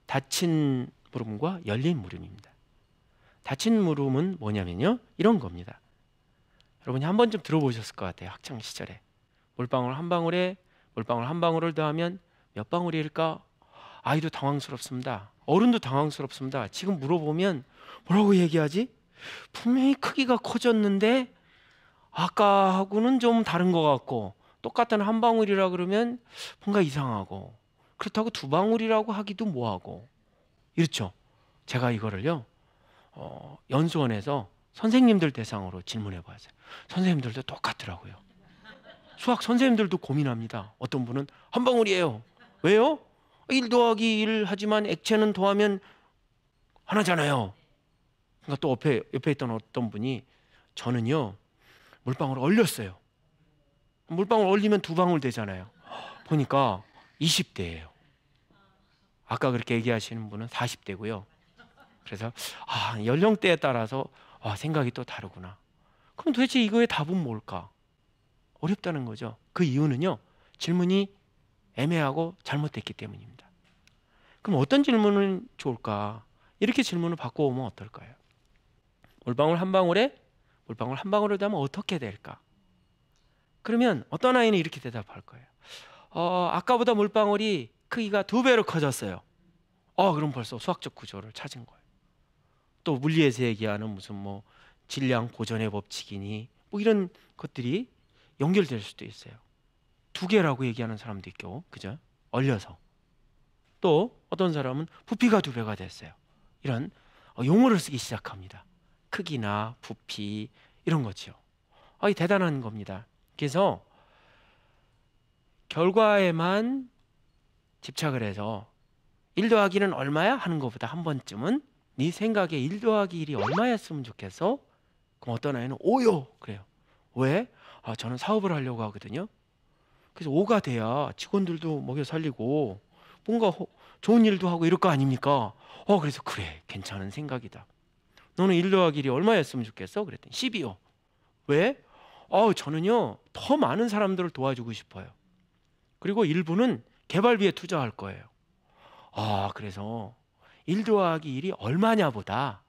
닫힌 물음과 열린 물음입니다. 닫힌 물음은 뭐냐면요. 이런 겁니다. 여러분이 한 번쯤 들어보셨을 것 같아요. 학창 시절에. 물방울 한 방울에 물방울 한 방울을 더하면 몇 방울일까? 아이도 당황스럽습니다. 어른도 당황스럽습니다. 지금 물어보면 뭐라고 얘기하지? 분명히 크기가 커졌는데 아까하고는 좀 다른 것 같고 똑같은 한 방울이라 그러면 뭔가 이상하고 그렇다고 두 방울이라고 하기도 뭐하고 이렇죠. 제가 이거를요. 연수원에서 선생님들 대상으로 질문해 봤어요. 선생님들도 똑같더라고요. 수학 선생님들도 고민합니다. 어떤 분은 한 방울이에요. 왜요? 1 더하기 1 하지만 액체는 더하면 하나잖아요. 그러니까 또 옆에 있던 어떤 분이 저는요. 물방울을 얼렸어요. 물방울 얼리면 두 방울 되잖아요. 보니까 20대예요. 아까 그렇게 얘기하시는 분은 40대고요. 그래서 연령대에 따라서 생각이 또 다르구나. 그럼 도대체 이거의 답은 뭘까? 어렵다는 거죠. 그 이유는요. 질문이 애매하고 잘못됐기 때문입니다. 그럼 어떤 질문은 좋을까? 이렇게 질문을 바꿔오면 어떨까요? 물방울 한 방울에 물방울 한 방울을 더하면 어떻게 될까? 그러면 어떤 아이는 이렇게 대답할 거예요. 아까보다 물방울이 크기가 2배로 커졌어요. 그럼 벌써 수학적 구조를 찾은 거예요. 또 물리에서 얘기하는 무슨 질량 보존의 법칙이니 이런 것들이 연결될 수도 있어요. 2개라고 얘기하는 사람도 있고, 그죠? 얼려서. 또 어떤 사람은 부피가 2배가 됐어요. 이런 용어를 쓰기 시작합니다. 크기나 부피 이런 거죠. 이 대단한 겁니다. 그래서 결과에만 집착을 해서 1 더하기는 얼마야? 하는 것보다 한 번쯤은 네 생각에 1 더하기 1이 얼마였으면 좋겠어? 그럼 어떤 아이는 5요. 그래요. 왜? 저는 사업을 하려고 하거든요. 그래서 5가 돼야 직원들도 먹여 살리고 뭔가 좋은 일도 하고 이럴 거 아닙니까? 그래서 그래, 괜찮은 생각이다. 너는 1 더하기 1이 얼마였으면 좋겠어? 그랬더니 10이요. 왜? 저는요 더 많은 사람들을 도와주고 싶어요. 그리고 일부는 개발비에 투자할 거예요. 그래서 1 더하기 1이 얼마냐보다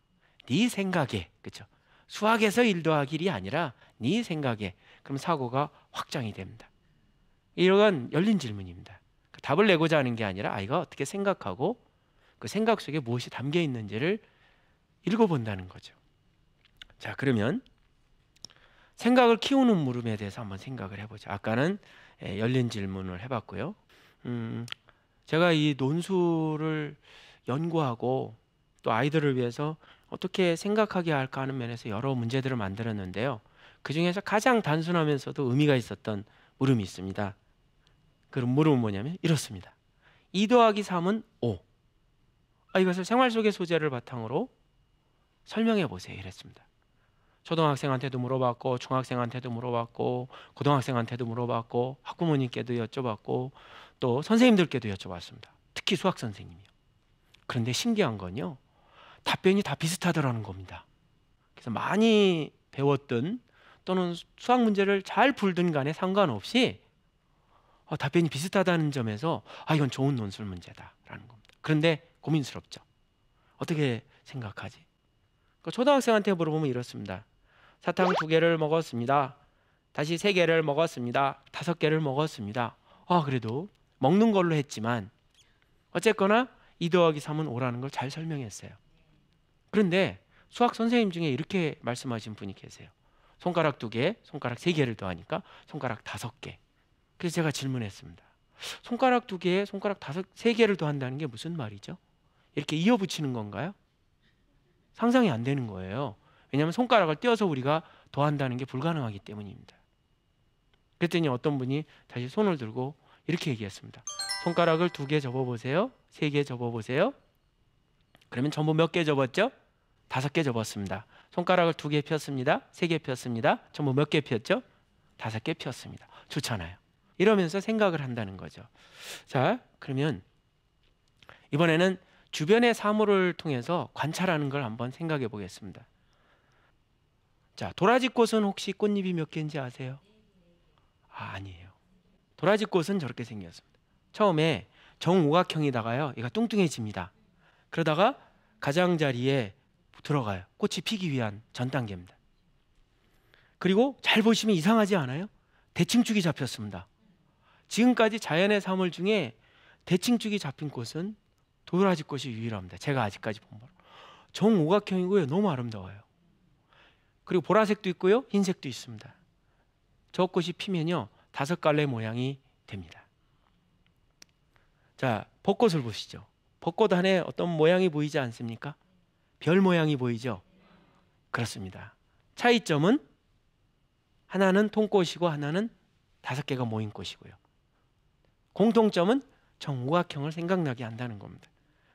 네 생각에, 그렇죠? 수학에서 1 더하기 1이 아니라 네 생각에, 그럼 사고가 확장이 됩니다. 이러한 열린 질문입니다. 답을 내고자 하는 게 아니라 아이가 어떻게 생각하고 그 생각 속에 무엇이 담겨 있는지를 읽어본다는 거죠. 자, 그러면 생각을 키우는 물음에 대해서 한번 생각을 해보죠. 아까는 열린 질문을 해봤고요. 제가 이 논술을 연구하고 또 아이들을 위해서 어떻게 생각하게 할까 하는 면에서 여러 문제들을 만들었는데요. 그 중에서 가장 단순하면서도 의미가 있었던 물음이 있습니다. 그 물음은 뭐냐면 이렇습니다. 2 더하기 3은 5. 이것을 생활 속의 소재를 바탕으로 설명해 보세요. 이랬습니다. 초등학생한테도 물어봤고 중학생한테도 물어봤고 고등학생한테도 물어봤고 학부모님께도 여쭤봤고 또 선생님들께도 여쭤봤습니다. 특히 수학 선생님이요. 그런데 신기한 건요, 답변이 다 비슷하더라는 겁니다. 그래서 많이 배웠든 또는 수학 문제를 잘 풀든 간에 상관없이 답변이 비슷하다는 점에서 이건 좋은 논술 문제다라는 겁니다. 그런데 고민스럽죠. 어떻게 생각하지? 초등학생한테 물어보면 이렇습니다. 사탕 2개를 먹었습니다. 다시 3개를 먹었습니다. 5개를 먹었습니다. 그래도 먹는 걸로 했지만 어쨌거나 2 더하기 3은 5라는 걸 잘 설명했어요. 그런데 수학 선생님 중에 이렇게 말씀하신 분이 계세요. 손가락 2개, 손가락 3개를 더하니까 손가락 5개. 그래서 제가 질문했습니다. 손가락 2개에 손가락 3개를 더한다는 게 무슨 말이죠? 이렇게 이어붙이는 건가요? 상상이 안 되는 거예요. 왜냐하면 손가락을 떼어서 우리가 더한다는 게 불가능하기 때문입니다. 그랬더니 어떤 분이 다시 손을 들고 이렇게 얘기했습니다. 손가락을 2개 접어보세요. 3개 접어보세요. 그러면 전부 몇 개 접었죠? 5개 접었습니다. 손가락을 2개 폈습니다. 3개 폈습니다. 전부 몇 개 폈죠? 5개 폈습니다. 좋잖아요. 이러면서 생각을 한다는 거죠. 자, 그러면 이번에는 주변의 사물을 통해서 관찰하는 걸 한번 생각해 보겠습니다. 자, 도라지꽃은 혹시 꽃잎이 몇 개인지 아세요? 아니에요. 도라지꽃은 저렇게 생겼습니다. 처음에 정오각형이다가요, 얘가 뚱뚱해집니다. 그러다가 가장자리에 들어가요. 꽃이 피기 위한 전 단계입니다. 그리고 잘 보시면 이상하지 않아요? 대칭축이 잡혔습니다. 지금까지 자연의 사물 중에 대칭축이 잡힌 꽃은 도라지꽃이 유일합니다. 제가 아직까지 본 바로. 정오각형이고요. 너무 아름다워요. 그리고 보라색도 있고요. 흰색도 있습니다. 저 꽃이 피면요, 5갈래 모양이 됩니다. 자, 벚꽃을 보시죠. 벚꽃 안에 어떤 모양이 보이지 않습니까? 별 모양이 보이죠? 그렇습니다. 차이점은 하나는 통꽃이고 하나는 5개가 모인 꽃이고요. 공통점은 정오각형을 생각나게 한다는 겁니다.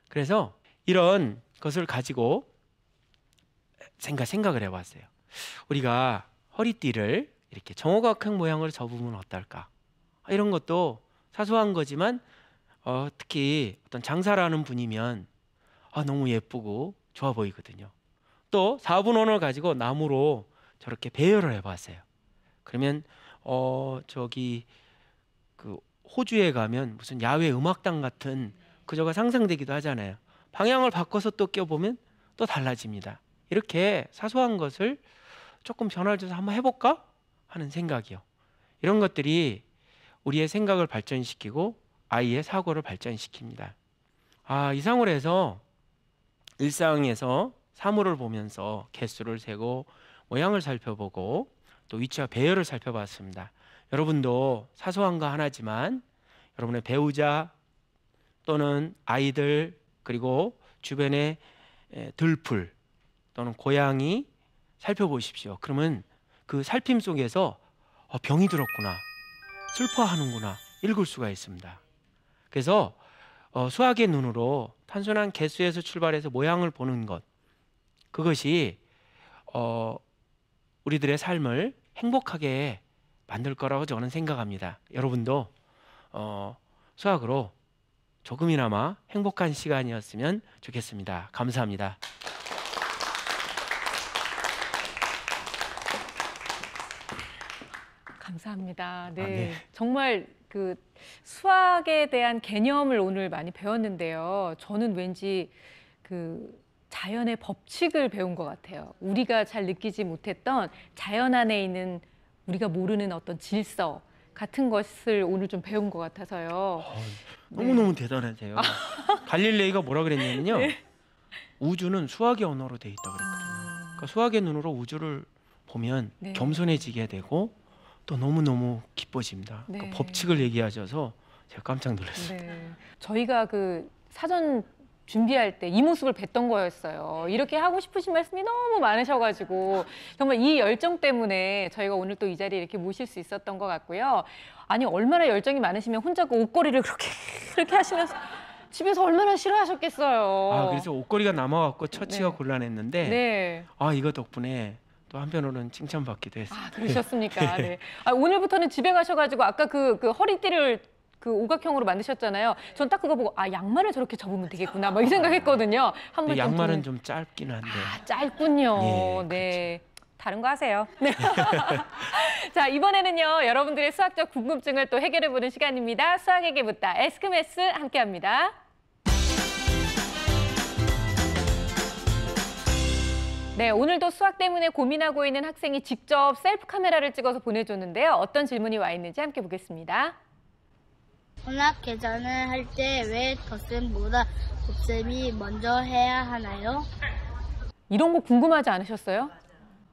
그래서 이런 것을 가지고 생각을 해봤어요. 우리가 허리띠를 이렇게 정오각형 모양으로 접으면 어떨까? 이런 것도 사소한 거지만 특히 어떤 장사를 하는 분이면 너무 예쁘고 좋아 보이거든요. 또 4분원을 가지고 나무로 저렇게 배열을 해봤어요. 그러면 저기 그 호주에 가면 무슨 야외 음악당 같은 그저가 상상되기도 하잖아요. 방향을 바꿔서 또 껴보면 또 달라집니다. 이렇게 사소한 것을 조금 변화를 줘서 한번 해볼까 하는 생각이요. 이런 것들이 우리의 생각을 발전시키고 아이의 사고를 발전시킵니다. 이상으로 해서 일상에서 사물을 보면서 개수를 세고 모양을 살펴보고 또 위치와 배열을 살펴봤습니다. 여러분도 사소한 거 하나지만 여러분의 배우자 또는 아이들 그리고 주변의 들풀 또는 고양이 살펴보십시오. 그러면 그 살핌 속에서 병이 들었구나, 슬퍼하는구나 읽을 수가 있습니다. 그래서 수학의 눈으로 단순한 개수에서 출발해서 모양을 보는 것, 그것이 우리들의 삶을 행복하게 만들 거라고 저는 생각합니다. 여러분도 수학으로 조금이나마 행복한 시간이었으면 좋겠습니다. 감사합니다. 감사합니다. 네, 네. 정말 그 수학에 대한 개념을 오늘 많이 배웠는데요. 저는 왠지 그 자연의 법칙을 배운 것 같아요. 우리가 잘 느끼지 못했던 자연 안에 있는 우리가 모르는 어떤 질서 같은 것을 오늘 좀 배운 것 같아서요. 너무너무 대단하세요. 갈릴레이가 뭐라 그랬냐면요. 네. 우주는 수학의 언어로 돼 있다 그랬거든요. 그러니까 수학의 눈으로 우주를 보면 네. 겸손해지게 되고 또 너무너무 기뻐집니다. 네. 그 법칙을 얘기하셔서 제가 깜짝 놀랐어요. 네. 저희가 그 사전 준비할 때 이 모습을 뵀던 거였어요. 이렇게 하고 싶으신 말씀이 너무 많으셔가지고 정말 이 열정 때문에 저희가 오늘 또 이 자리에 이렇게 모실 수 있었던 것 같고요. 아니 얼마나 열정이 많으시면 혼자 그 옷걸이를 그렇게 하시면서 집에서 얼마나 싫어하셨겠어요. 그래서 옷걸이가 남아갖고 처치가 네. 곤란했는데 네. 이거 덕분에 또 한편으로는 칭찬받기도 했어요. 그러셨습니까? 네. 오늘부터는 집에 가셔가지고 아까 그 허리띠를 그 오각형으로 만드셨잖아요. 전 딱 그거 보고 양말을 저렇게 접으면 되겠구나 막 이 생각했거든요. 근데 양말은 좀 짧긴 한데. 짧군요. 예, 네. 다른 거 하세요. 네. 자, 이번에는요. 여러분들의 수학적 궁금증을 또 해결해보는 시간입니다. 수학에게 묻다 에스크메스 함께합니다. 네, 오늘도 수학 때문에 고민하고 있는 학생이 직접 셀프 카메라를 찍어서 보내줬는데요. 어떤 질문이 와 있는지 함께 보겠습니다. 혼합 계산을 할 때 왜 덧셈보다 곱셈이 먼저 해야 하나요? 이런 거 궁금하지 않으셨어요?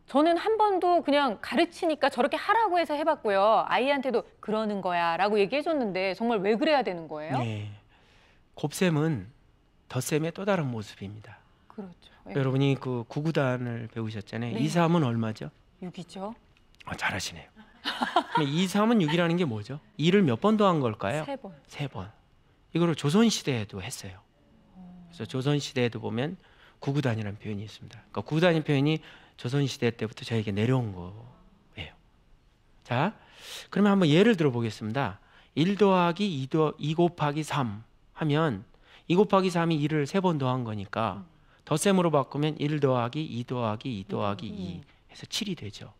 저는 한 번도 그냥 가르치니까 저렇게 하라고 해서 해봤고요. 아이한테도 그러는 거야 라고 얘기해줬는데 정말 왜 그래야 되는 거예요? 네. 곱셈은 덧셈의 또 다른 모습입니다. 그렇죠. 여러분이 그 구구단을 배우셨잖아요. 네. 2, 3은 얼마죠? 6이죠. 잘하시네요. 그럼 2, 3은 6이라는 게 뭐죠? 2를 몇 번 더한 걸까요? 3번. 3번. 이거를 조선시대에도 했어요. 그래서 조선시대에도 보면 구구단이라는 표현이 있습니다. 그러니까 구구단의 표현이 조선시대 때부터 저에게 내려온 거예요. 자, 그러면 한번 예를 들어 보겠습니다. 1 더하기 2 곱하기 3 하면 2 곱하기 3이 2를 3번 더한 거니까 덧셈으로 바꾸면 1 더하기 2 더하기 2 더하기 2 해서 7이 되죠.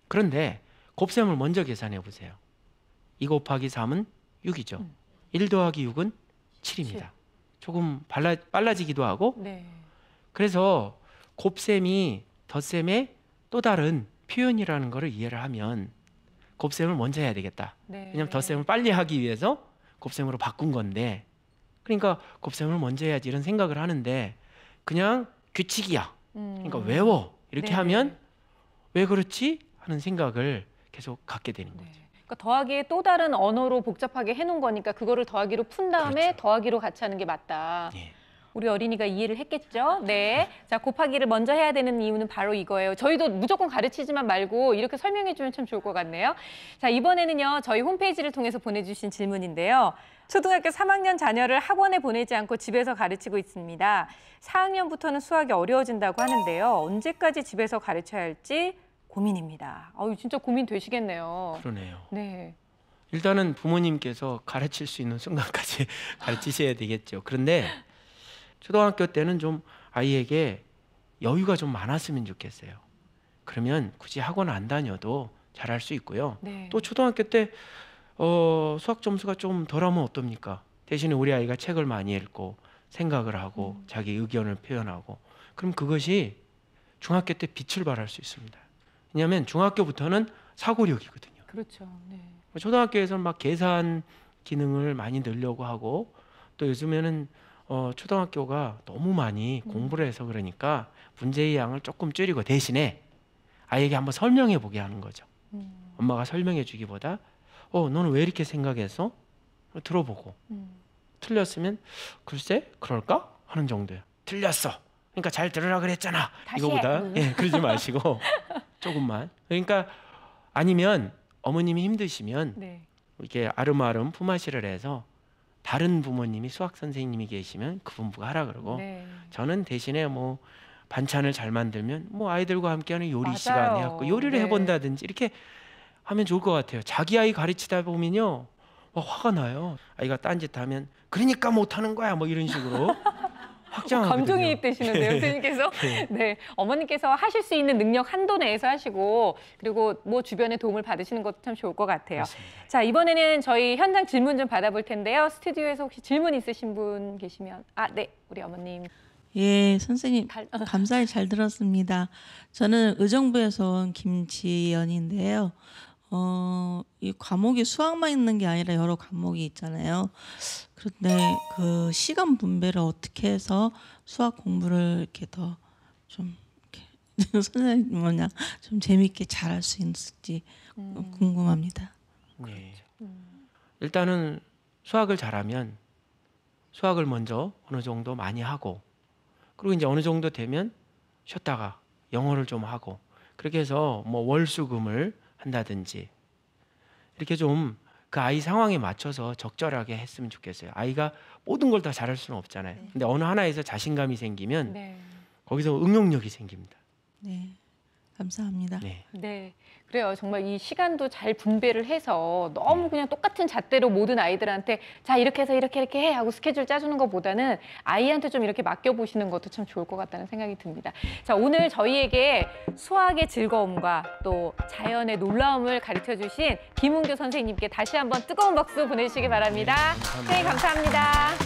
그런데 곱셈을 먼저 계산해 보세요. 2 곱하기 3은 6이죠. 1 더하기 6은 7입니다. 조금 빨라지기도 하고. 네. 그래서 곱셈이 덧셈의 또 다른 표현이라는 것을 이해를 하면 곱셈을 먼저 해야 되겠다. 네. 왜냐하면 덧셈을 빨리 하기 위해서 곱셈으로 바꾼 건데, 그러니까 곱셈을 먼저 해야지 이런 생각을 하는데 그냥 규칙이야. 그러니까 외워. 이렇게 네. 하면 왜 그렇지? 하는 생각을 계속 갖게 되는 거죠. 그러니까 더하기에 또 다른 언어로 복잡하게 해놓은 거니까 그거를 더하기로 푼 다음에 그렇죠. 더하기로 같이 하는 게 맞다. 예. 우리 어린이가 이해를 했겠죠? 네. 자, 곱하기를 먼저 해야 되는 이유는 바로 이거예요. 저희도 무조건 가르치지만 말고 이렇게 설명해 주면 참 좋을 것 같네요. 자, 이번에는요. 저희 홈페이지를 통해서 보내주신 질문인데요. 초등학교 3학년 자녀를 학원에 보내지 않고 집에서 가르치고 있습니다. 4학년부터는 수학이 어려워진다고 하는데요. 언제까지 집에서 가르쳐야 할지 고민입니다. 진짜 고민되시겠네요. 그러네요. 네. 일단은 부모님께서 가르칠 수 있는 순간까지 가르치셔야 되겠죠. 그런데 초등학교 때는 좀 아이에게 여유가 좀 많았으면 좋겠어요. 그러면 굳이 학원 안 다녀도 잘할 수 있고요. 네. 또 초등학교 때 수학 점수가 좀 덜하면 어떻습니까? 대신에 우리 아이가 책을 많이 읽고 생각을 하고 자기 의견을 표현하고, 그럼 그것이 중학교 때 빛을 발할 수 있습니다. 왜냐하면 중학교부터는 사고력이거든요. 그렇죠. 네. 초등학교에서는 막 계산 기능을 많이 늘려고 하고, 또 요즘에는 초등학교가 너무 많이 공부를 해서 그러니까 문제의 양을 조금 줄이고 대신에 아이에게 한번 설명해 보게 하는 거죠. 엄마가 설명해 주기보다 너는 왜 이렇게 생각했어? 들어보고 틀렸으면 글쎄 그럴까? 하는 정도예요. 틀렸어. 그러니까 잘 들으라 그랬잖아. 다시 이거보다 해. 그러지 마시고 조금만. 그러니까 아니면 어머님이 힘드시면 네. 이렇게 아름아름 품앗이를 해서 다른 부모님이 수학 선생님이 계시면 그분부가 하라 그러고 네. 저는 대신에 뭐 반찬을 잘 만들면 뭐 아이들과 함께하는 요리 맞아요. 시간에 갖고 요리를 네. 해본다든지 이렇게 하면 좋을 것 같아요. 자기 아이 가르치다 보면요, 화가 나요. 아이가 딴짓하면 그러니까 못하는 거야 뭐 이런 식으로 확장하거든요. 감정이입되시는데요, 선생님께서. 네. 네, 어머님께서 하실 수 있는 능력 한도 내에서 하시고 그리고 뭐 주변의 도움을 받으시는 것도 참 좋을 것 같아요. 맞습니다. 자, 이번에는 저희 현장 질문 좀 받아볼 텐데요. 스튜디오에서 혹시 질문 있으신 분 계시면 네, 우리 어머님. 예, 선생님 감사히 잘 들었습니다. 저는 의정부에서 온 김지연인데요. 이 과목이 수학만 있는 게 아니라 여러 과목이 있잖아요. 그런데 그 시간 분배를 어떻게 해서 수학 공부를 이렇게 더 좀 선생님 뭐냐 좀 재밌게 잘할 수 있을지 궁금합니다. 네. 일단은 수학을 잘하면 수학을 먼저 어느 정도 많이 하고 그리고 이제 어느 정도 되면 쉬었다가 영어를 좀 하고 그렇게 해서 뭐 월수금을 한다든지 이렇게 좀 그 아이 상황에 맞춰서 적절하게 했으면 좋겠어요. 아이가 모든 걸 다 잘할 수는 없잖아요. 근데 어느 하나에서 자신감이 생기면 네. 거기서 응용력이 생깁니다. 네, 감사합니다. 네. 네, 그래요. 정말 이 시간도 잘 분배를 해서 너무 그냥 똑같은 잣대로 모든 아이들한테 자 이렇게 해서 이렇게 해 하고 스케줄 짜주는 것보다는 아이한테 좀 이렇게 맡겨보시는 것도 참 좋을 것 같다는 생각이 듭니다. 자, 오늘 저희에게 수학의 즐거움과 또 자연의 놀라움을 가르쳐주신 김은교 선생님께 다시 한번 뜨거운 박수 보내주시기 바랍니다. 감사합니다. 선생님 감사합니다.